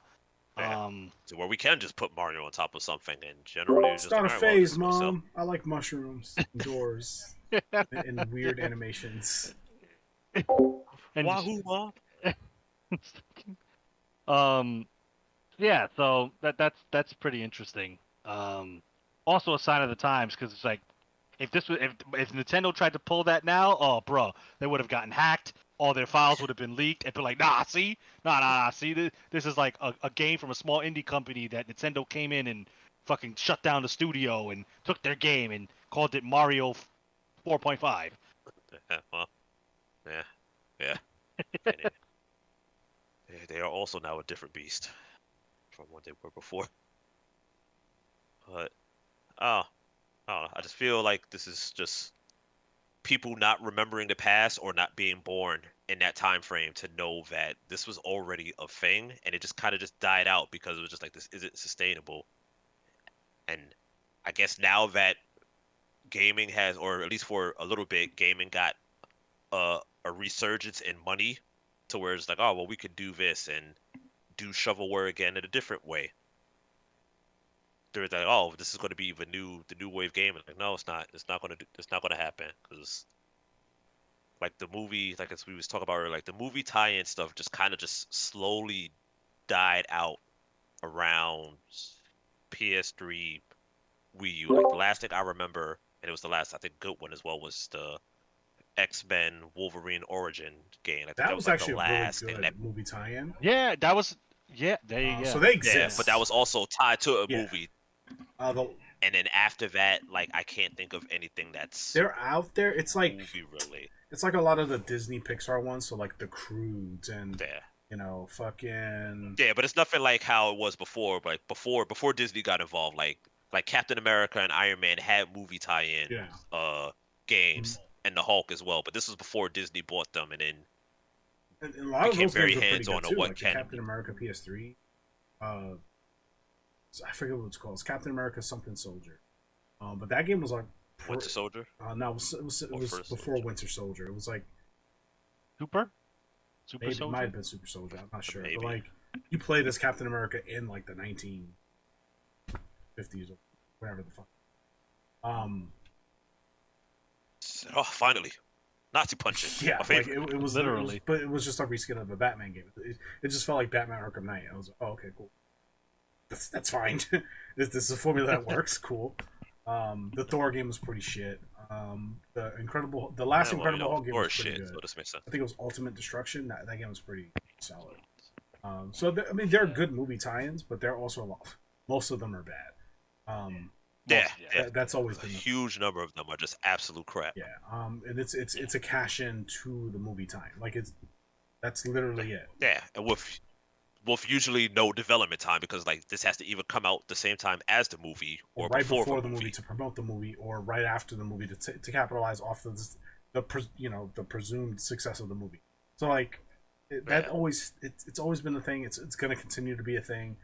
Yeah. So where we can just put Mario on top of something, and generally it's it's just not like, a all right, well, this phase, is gonna sell. Mom. I like mushrooms, and doors, and weird animations. and Wahoo, Mom. um, yeah. So that's pretty interesting. Also a sign of the times because it's like if this was if Nintendo tried to pull that now, oh bro, they would have gotten hacked. All their files would have been leaked and be like, nah, see, nah, see, this is like a game from a small indie company that Nintendo came in and fucking shut down the studio and took their game and called it Mario 4.5. Yeah, well, yeah, yeah. And they are also now a different beast from what they were before. But oh, I don't know. I just feel like this is just people not remembering the past or not being born in that time frame to know that this was already a thing, and it just kind of just died out because it was just like this isn't sustainable. And I guess now that gaming has, or at least for a little bit, gaming got a resurgence in money to where it's like, oh well, we could do this and do shovelware again in a different way. They're like, oh, this is going to be the new wave gaming. Like, no, it's not. It's not going to happen because like the movie, like as we was talking about earlier, like the movie tie-in stuff just kind of just slowly died out around PS3, Wii U. Like the last thing I remember, and it was the last I think good one as well, was the X-Men Wolverine Origin game. I think That that was was like actually the a really last thing good that. movie tie-in. Yeah, that was. Yeah, So they Yeah, exist. but that was also tied to a Yeah. movie. The, And then after that, like I can't think of anything that's they're out there. It's like movie related. it's like a lot of the Disney Pixar ones. So like the Croods and Yeah. fucking Yeah, but it's nothing like how it was before. Like before Disney got involved, like Captain America and Iron Man had movie tie-in games, and the Hulk as well. But this was before Disney bought them, and then and a lot of became those very games were pretty hands-on good on too. what Like the can Captain America PS3. I forget what it's called. It's Captain America something Soldier. But that game was like Winter Soldier. no, it was First before Soldier. Winter Soldier. It was like Super maybe it Soldier. might have been Super Soldier. I'm not sure. Maybe. But like you played as Captain America in like the 1950s or whatever the fuck. Oh, finally, Nazi punching. Yeah, My like favorite. it was Literally. but it was just a reskin of a Batman game. It just felt like Batman Arkham Knight. I was like, oh, okay, cool. That's fine. this is a formula that works. Cool. The Thor game was pretty shit. The last Incredible Hulk game was pretty good. So this makes sense. I think it was Ultimate Destruction. That game was pretty solid. I mean, they're good movie tie-ins, but they're also most of them are bad. That's always A been huge number of them are just absolute crap. yeah. And it's a cash in to the movie time. Like that's literally it. Yeah, and with usually no development time because like this has to either come out the same time as the movie or right before before the the movie movie to promote the movie, or right after the movie to capitalize off of the presumed success of the movie. So like That always it's always been a thing. It's going to continue to be a thing.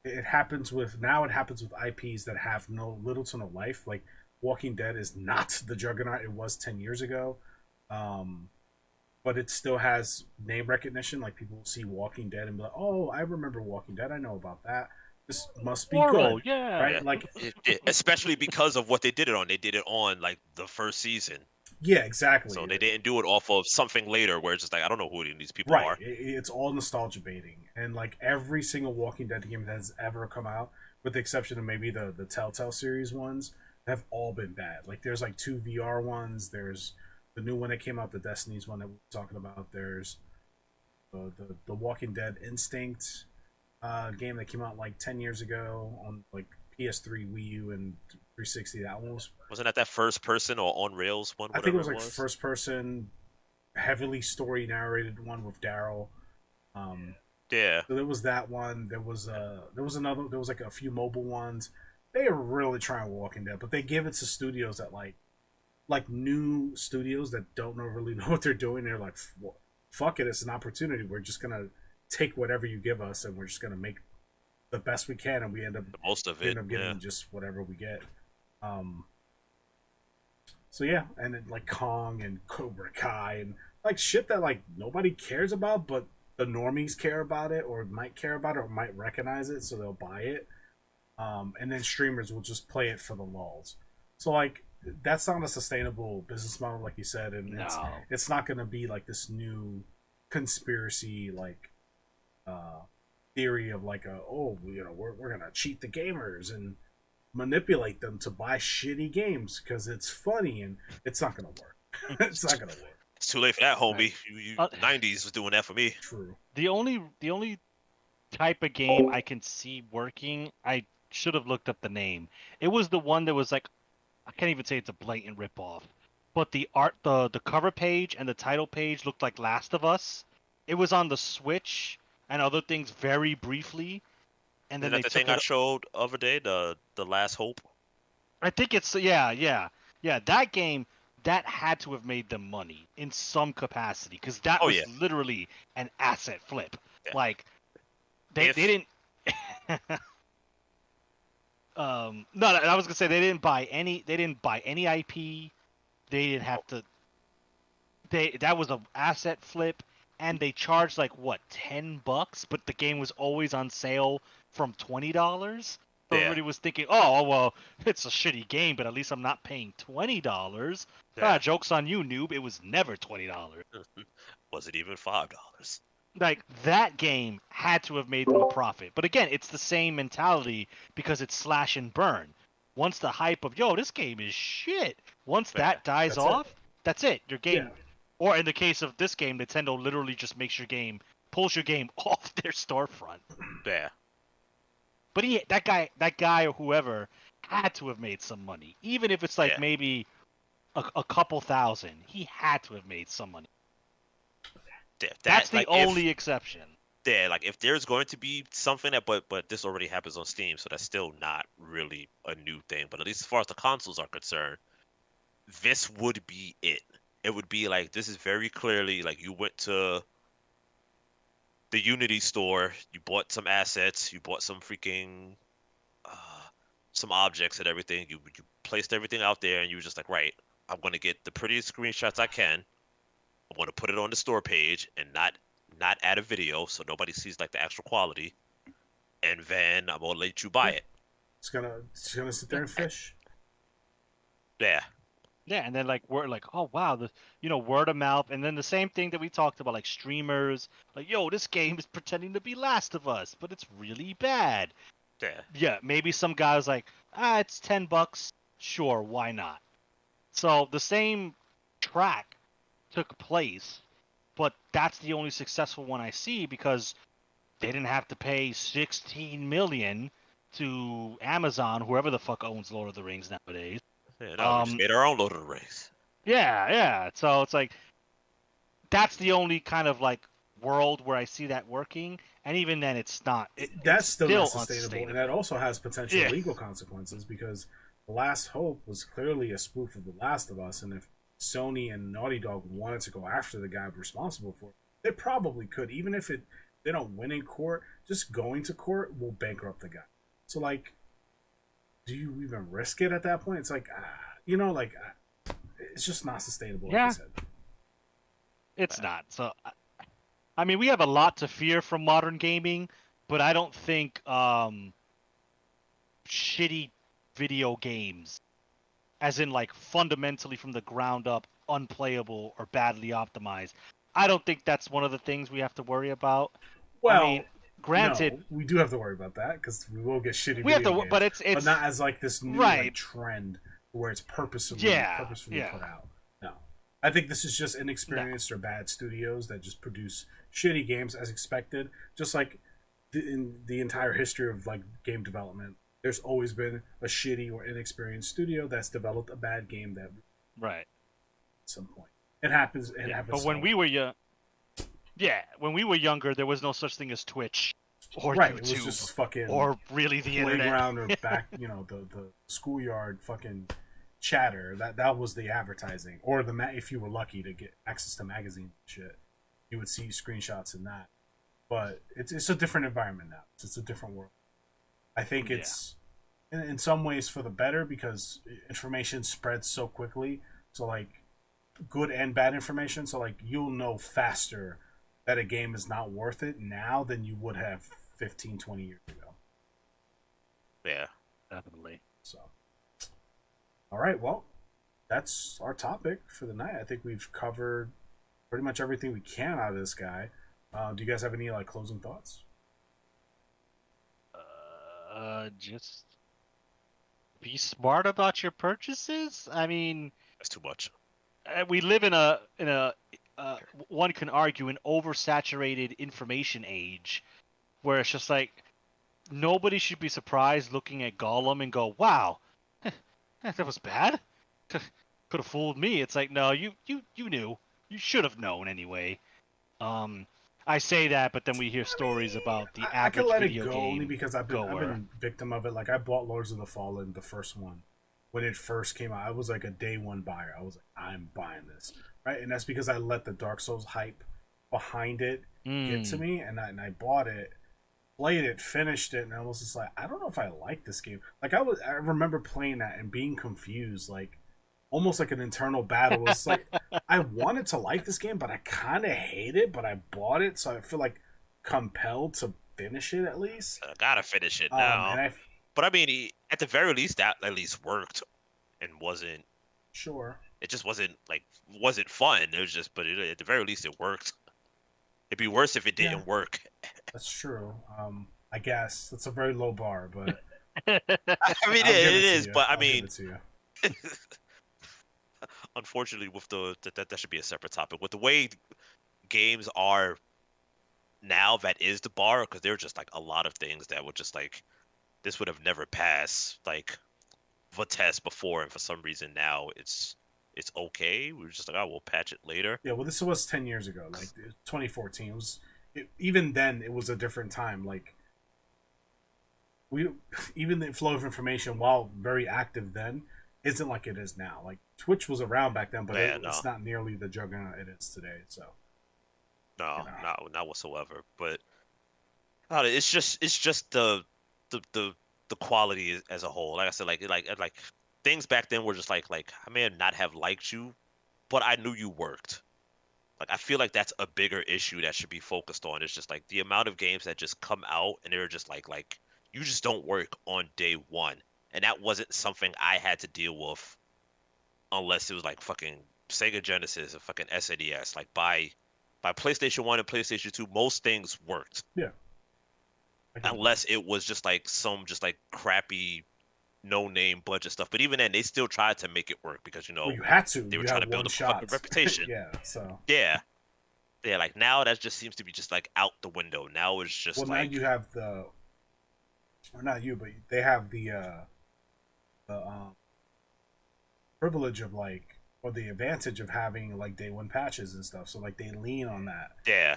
It happens with IPs that have little to no life. Like Walking Dead is not the juggernaut it was 10 years ago. But it still has name recognition. Like people see Walking Dead and be like, "Oh, I remember Walking Dead. I know about that. This must be good." Yeah. Right? Yeah. Like especially because of what they did it on. They did it on like the first season. yeah, exactly. So they didn't do it off of something later where it's just like I don't know who these people Right. are. It's all nostalgia baiting. And like every single Walking Dead game that has ever come out, with the exception of maybe the Telltale series ones, have all been bad. Like there's like 2 VR ones, there's the new one that came out, the Destiny's one that we're talking about. There's the Walking Dead Instinct game that came out like 10 years ago on like PS3, Wii U, and 360. That one wasn't that first person or on rails one? I think it was like first person, heavily story narrated one with Daryl. Yeah. So there was that one. There was another. There was like a few mobile ones. They are really trying Walking Dead, but they give it to studios that like new studios that don't really know what they're doing. They're like, fuck it, it's an opportunity. We're just gonna take whatever you give us, and we're just gonna make the best we can, and we end up the most of it. End up getting just whatever we get. So yeah, and then like Kong and Cobra Kai and like shit that like nobody cares about, but the normies care about it, or might care about it, or might recognize it, so they'll buy it. And then streamers will just play it for the lulz. So like that's not a sustainable business model, like you said, and it's not going to be like this new conspiracy like theory of like we're gonna cheat the gamers and manipulate them to buy shitty games because it's funny, and it's not gonna work. It's not gonna work. It's too late for that, homie. You 90s was doing that for me. True. The only type of game I can see working, I should have looked up the name. It was the one that was like, I can't even say it's a blatant ripoff, but the art, the cover page and the title page looked like Last of Us. It was on the Switch and other things very briefly, and then Isn't that the thing I showed other day, the Last Hope? I think it's yeah. That game that had to have made them money in some capacity because that was literally an asset flip. Yeah. Like they didn't. No, I was gonna say they didn't buy any IP. They didn't have to. That was an asset flip, and they charged like what $10, but the game was always on sale from $20. So everybody was thinking, oh well, it's a shitty game, but at least I'm not paying $20. Yeah. Joke's on you, noob. It was never $20. Was it even $5? Like that game had to have made them a profit. But again, it's the same mentality because it's slash and burn. Once the hype of this game is shit. Once that dies off, that's it. Your game, or in the case of this game, Nintendo literally just pulls your game off their storefront. Yeah. But that guy or whoever had to have made some money, even if it's like maybe a couple thousand. He had to have made some money. That's the only exception. Yeah, like if there's going to be something that, but this already happens on Steam, so that's still not really a new thing. But at least as far as the consoles are concerned, this would be it. It would be like, this is very clearly like you went to the Unity store, you bought some assets, you bought some freaking some objects and everything. You placed everything out there, and you were just like, right, I'm going to get the prettiest screenshots I can. I want to put it on the store page and not add a video so nobody sees like the actual quality, and then I'm gonna let you buy it. It's gonna sit there and fish. Yeah. Yeah, and then like we're like, oh wow, word of mouth, and then the same thing that we talked about, like streamers, like this game is pretending to be Last of Us, but it's really bad. Yeah. Yeah, maybe some guy was like, it's $10, sure, why not? So the same track took place, but that's the only successful one I see because they didn't have to pay $16 million to Amazon, whoever the fuck owns Lord of the Rings nowadays. Yeah, no, we just made our own Lord of the Rings. Yeah. So it's like that's the only kind of like world where I see that working, and even then, it's not. That's still not sustainable, and that also has potential legal consequences because The Last Hope was clearly a spoof of The Last of Us, and if Sony and Naughty Dog wanted to go after the guy responsible for it, They probably could, even if they don't win in court. Just going to court will bankrupt the guy. So like, do you even risk it at that point? It's like, it's just not sustainable. Like Yeah. I said. It's not. So, I mean, we have a lot to fear from modern gaming, but I don't think shitty video games, as in like fundamentally from the ground up unplayable or badly optimized, I don't think that's one of the things we have to worry about. Well, I mean, granted, no, we do have to worry about that because we will get shitty we video have to, games, but it's but not as like this new right. like, trend where it's purposefully put out. No, I think this is just inexperienced or bad studios that just produce shitty games as expected. Just like in the entire history of like game development, there's always been a shitty or inexperienced studio that's developed a bad game that right at some point it happens. But when we were when we were younger, there was no such thing as Twitch or right, YouTube, it was just fucking or really the playground internet. or back, the schoolyard fucking chatter. That was the advertising, or if you were lucky to get access to magazine shit, you would see screenshots in that. But it's a different environment now. It's a different world. I think it's in some ways for the better because information spreads so quickly. So like good and bad information. So like you'll know faster that a game is not worth it now than you would have 15, 20 years ago. Yeah, Definitely. So, all right. Well, that's our topic for the night. I think we've covered pretty much everything we can out of this guy. Do you guys have any like closing thoughts? Just be smart about your purchases. I mean, that's too much. we live in a one can argue an oversaturated information age, where it's just like nobody should be surprised looking at Gollum and go, "Wow, that was bad. Could have fooled me." It's like, no, you knew. You should have known anyway. I say that, but then we hear stories about the I can average let video it go game only because I've goer. been victim of it. Like I bought Lords of the Fallen, the first one, when it first came out. I was like a day one buyer. I was like, I'm buying this, right? And that's because I let the Dark Souls hype behind it get to me, and I bought it, played it, finished it, and I was just like, I don't know if I like this game. Like I remember playing that and being confused, like almost like an internal battle. It's like I wanted to like this game, but I kind of hate it. But I bought it, so I feel like compelled to finish it at least. I gotta finish it now. But I mean, at the very least, that at least worked and wasn't. Sure. It just wasn't fun. It was just, but at the very least, it worked. It'd be worse if it didn't work. That's true. I guess that's a very low bar, but I mean, it is. But I mean, unfortunately, with that should be a separate topic. With the way games are now, that is the bar, because there are just like a lot of things that would just like this would have never passed like the test before, and for some reason now it's okay. We were just like, oh, we'll patch it later. Yeah, well, this was 10 years ago, like 2014. Even then it was a different time. Like even the flow of information, while very active then, isn't like it is now. Like Twitch was around back then, but it's not nearly the juggernaut it is today. So no, not whatsoever. But it's just the quality as a whole. Like I said, like things back then were just like I may not have liked you, but I knew you worked. Like I feel like that's a bigger issue that should be focused on. It's just like the amount of games that just come out and they're just like you just don't work on day one. And that wasn't something I had to deal with unless it was like fucking Sega Genesis or fucking SNES. Like by PlayStation 1 and PlayStation 2, most things worked. Yeah. Unless it was just like some just like crappy no-name budget stuff. But even then, they still tried to make it work because, you had to. They were trying to build a fucking reputation. Yeah, so. Yeah. Yeah, like now that just seems to be just like out the window. Now it's just now you have or not you, but they have the privilege of like, or the advantage of having like day one patches and stuff. So like they lean on that. Yeah.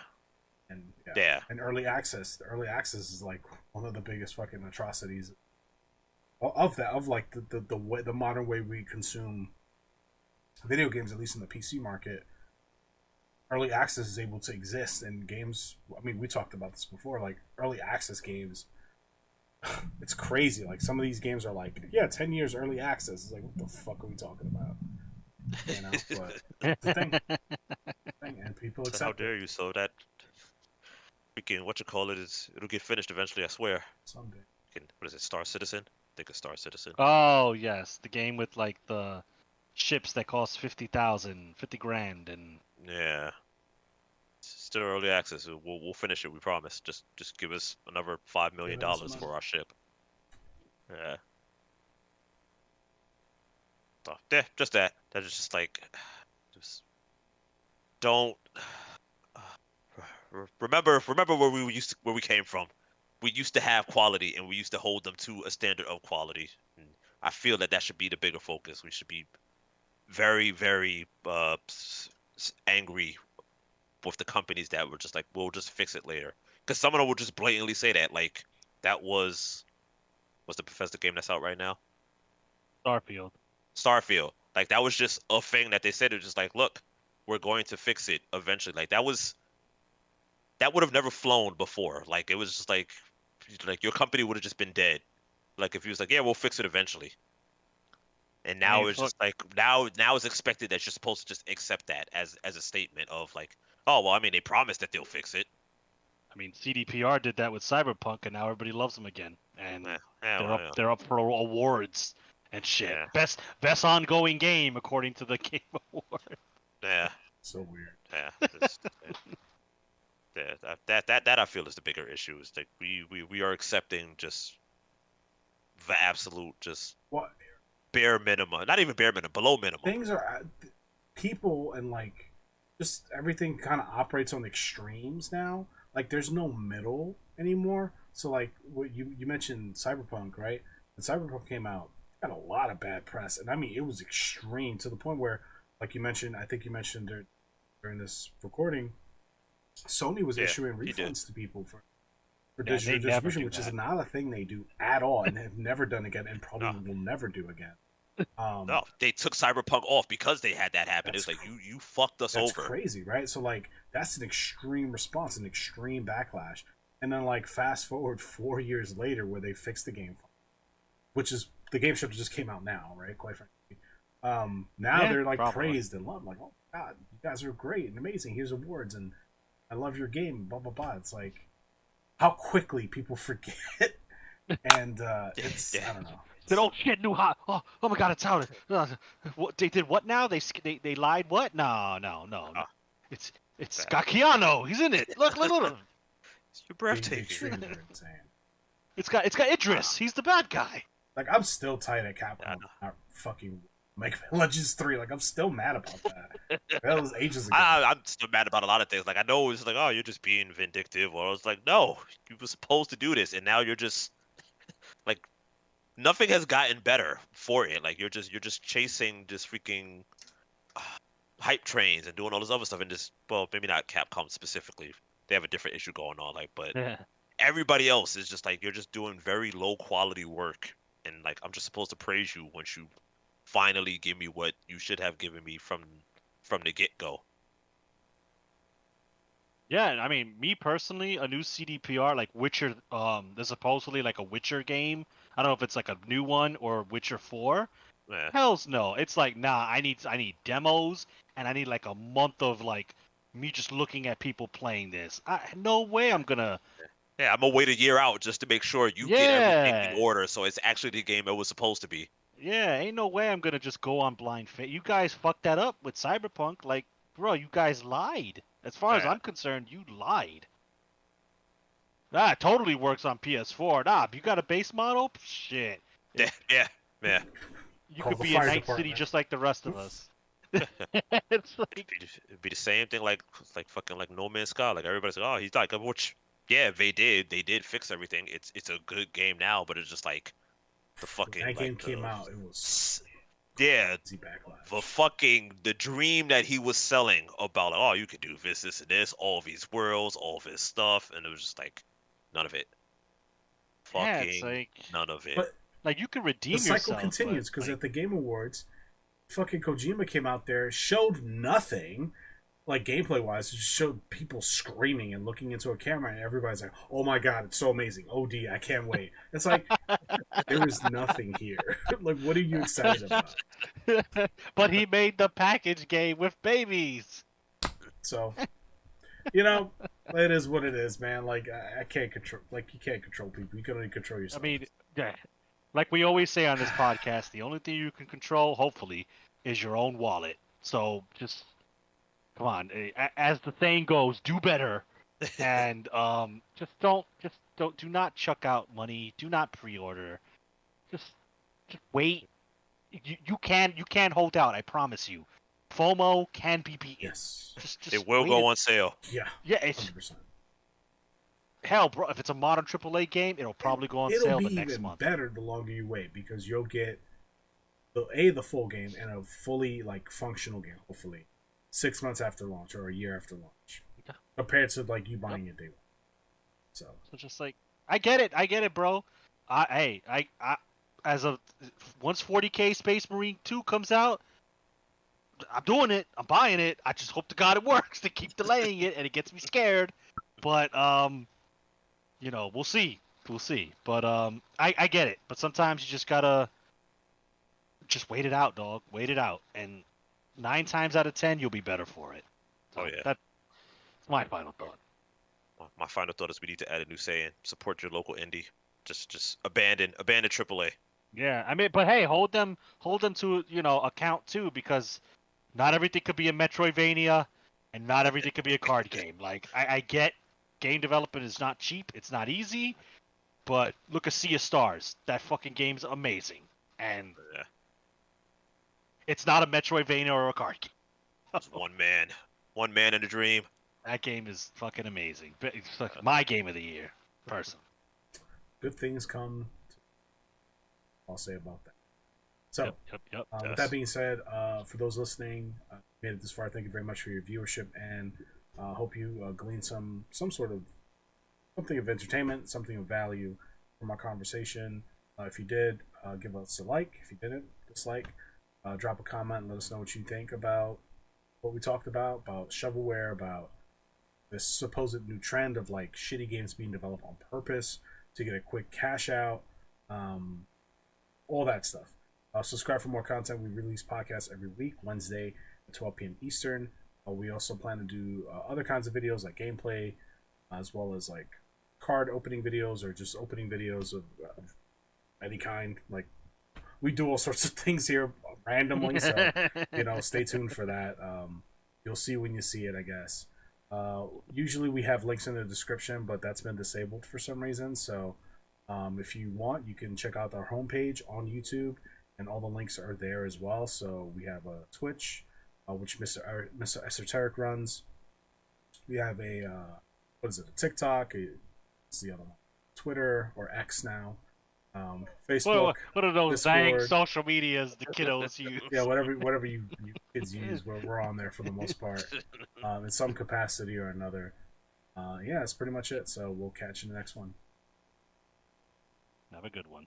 And and early access. The early access is like one of the biggest fucking atrocities of like the modern way we consume video games, at least in the PC market. early access is able to exist in games. I mean, we talked about this before. Like early access games, it's crazy. Like some of these games are like, yeah, 10 years early access. It's like, what the fuck are we talking about? You know, but the thing, and people So how accept it dare you? So that freaking what you call it is it'll get finished eventually. I swear. someday. What is it? Star Citizen? I think it's Star Citizen. Oh yes, the game with like the ships that cost 50 grand, and Yeah. It's still early access. We'll finish it. We promise. Just give us another $5 million Give us money. for our ship. Yeah. So, yeah, just that. That is just like, just don't. Remember where we came from. We used to have quality, and we used to hold them to a standard of quality. And I feel that should be the bigger focus. We should be very, very angry with the companies that were just like, we'll just fix it later. Because some of them will just blatantly say that. Like, that what's the Bethesda game that's out right now? Starfield. Starfield. Like, that was just a thing that they said. It was just like, look, we're going to fix it eventually. Like, that would have never flown before. Like, it was just like your company would have just been dead. Like, if he was like, yeah, we'll fix it eventually. And I now mean, it's just like now it's expected that you're supposed to just accept that as a statement of like, oh well, I mean they promised that they'll fix it. I mean, CDPR did that with Cyberpunk, and now everybody loves them again, and Yeah, they're up for awards and shit. yeah, Best ongoing game according to the Game Award. yeah, So weird. yeah. That I feel is the bigger issue. Is like we are accepting just the absolute just What bare minimum, not even bare minimum, below minimum. things are, people and like just everything kind of operates on extremes now. Like there's no middle anymore. So like what you mentioned Cyberpunk, right? When Cyberpunk came out, it got a lot of bad press, and I mean it was extreme to the point where, like you mentioned, I think you mentioned during this recording, Sony was Yeah, issuing he did. refunds to people for Yeah, digital they never distribution, do which is that. not a thing they do at all, and have never done again, and probably No. will never do again. No, they took Cyberpunk off because they had that happen. It was That's like you fucked us That's over. crazy, right? So like that's an extreme response, an extreme backlash. And then like fast forward 4 years later where they fixed the game, which is the game show just came out now, right? Quite frankly. Now Yeah, they're like probably. praised and loved, like, oh my god, you guys are great and amazing. Here's awards and I love your game, blah blah blah. It's like how quickly people forget and it's I don't know. Said, oh shit, new hot. Oh my god, it's out. What they did? What now? They lied. What? No. Ah, It's that- got Keanu. He's in it. Look. You're The breathtaking. extremes are insane. It's got Idris. He's the bad guy. Like I'm still tight at Yeah, I Capcom know. not fucking Mega Man Legends 3. Like I'm still mad about that. That was ages ago. I'm still mad about a lot of things. Like I know it's like, oh, you're just being vindictive, or I was like, no, you were supposed to do this, and now you're just like nothing has gotten better for it. Like you're just chasing this freaking hype trains and doing all this other stuff, and just well, maybe not Capcom specifically. They have a different issue going on, like, but Yeah. everybody else is just like you're just doing very low quality work, and like I'm just supposed to praise you once you finally give me what you should have given me from the get go. Yeah, I mean, me personally, a new CDPR like Witcher. There's supposedly like a Witcher game. I don't know if it's like a new one or Witcher 4. Yeah. Hell's no. It's like, nah. I need demos, and I need like a month of like me just looking at people playing this. No way I'm gonna. Yeah, I'm gonna wait a year out just to make sure you get everything in Yeah. order, so it's actually the game it was supposed to be. Yeah, ain't no way I'm gonna just go on blind faith. You guys fucked that up with Cyberpunk. Like, bro, you guys lied. As far as Yeah. I'm concerned, you lied. That totally works on PS4. Nah, if you got a base model, shit. Yeah. You Call could the be in fire Night City department. just like the rest of us. It's like, It'd be the same thing like fucking like No Man's Sky. Like everybody's like, oh, he's like, which yeah, they did fix everything. It's a good game now, but it's just like the fucking When that game like came out, it was yeah, easy backlash. the dream that he was selling about like, oh, you can do this and this, all these worlds, all this stuff, and it was just like none of it. yeah, Fucking it's like, none of it. But like you can redeem the cycle yourself. continues but, because like, at the Game Awards, fucking Kojima came out there, showed nothing, like gameplay wise, it just showed people screaming and looking into a camera, and everybody's like, "Oh my god, it's so amazing! OD, I can't wait!" It's like there is nothing here. Like, what are you excited about? But he made the package game with babies. So, you know, it is what it is, man. Like I can't control. Like you can't control people. You can only control I yourself. mean, yeah, like we always say on this podcast, the only thing you can control, hopefully, is your own wallet. So just come on, as the saying goes, do better, and do not chuck out money. Do not pre-order. Just wait. You can hold out. I promise you. FOMO can be beaten. Yes. Just It will wait go on sale. Yeah. Yeah, it's 100%. hell, bro. If it's a modern AAA game, it'll probably go on sale the next month. It'll be even better the longer you wait because you'll get the full game and a fully like functional game, hopefully 6 months after launch or a year after launch, compared to like you buying it day one. So just like I get it, bro. I as of once 40K Space Marine 2 comes out, I'm doing it. I'm buying it. I just hope to God it works. They keep delaying it, and it gets me scared. But we'll see. We'll see. But I get it. But sometimes you just gotta just wait it out, dog. Wait it out, and 9 times out of 10 you'll be better for it. So Oh yeah. That's my final thought. My final thought is we need to add a new saying: support your local indie. Just abandon AAA. Yeah, I mean, but hey, hold them to account too, because not everything could be a Metroidvania, and not everything could be a card game. Like I get game development is not cheap, it's not easy, but look at Sea of Stars. That fucking game's amazing, and Yeah. it's not a Metroidvania or a card game. It's one man in a dream. That game is fucking amazing. It's like my game of the year, personally. good things come. I'll say about that. So, Yep. with that being said, for those listening, made it this far, thank you very much for your viewership, and hope you glean some sort of something of entertainment, something of value from our conversation. If you did, give us a like. If you didn't, dislike. Drop a comment and let us know what you think about what we talked about shovelware, about this supposed new trend of like shitty games being developed on purpose to get a quick cash out, all that stuff. Subscribe for more content. We release podcasts every week, Wednesday at 12 p.m. Eastern. We also plan to do other kinds of videos like gameplay, as well as like card opening videos or just opening videos of any kind. Like we do all sorts of things here randomly, so stay tuned for that. You'll see when you see it, I guess. Usually we have links in the description, but that's been disabled for some reason. So if you want, you can check out our homepage on YouTube, and all the links are there as well. So we have a Twitch, which Mr. Esoteric runs. We have a a TikTok. What's the other one? Twitter or X now. Facebook. What are those Discord. dang social medias the kiddos use? Yeah, whatever you kids use, we're on there for the most part, in some capacity or another. Yeah, that's pretty much it. So we'll catch you in the next one. Have a good one.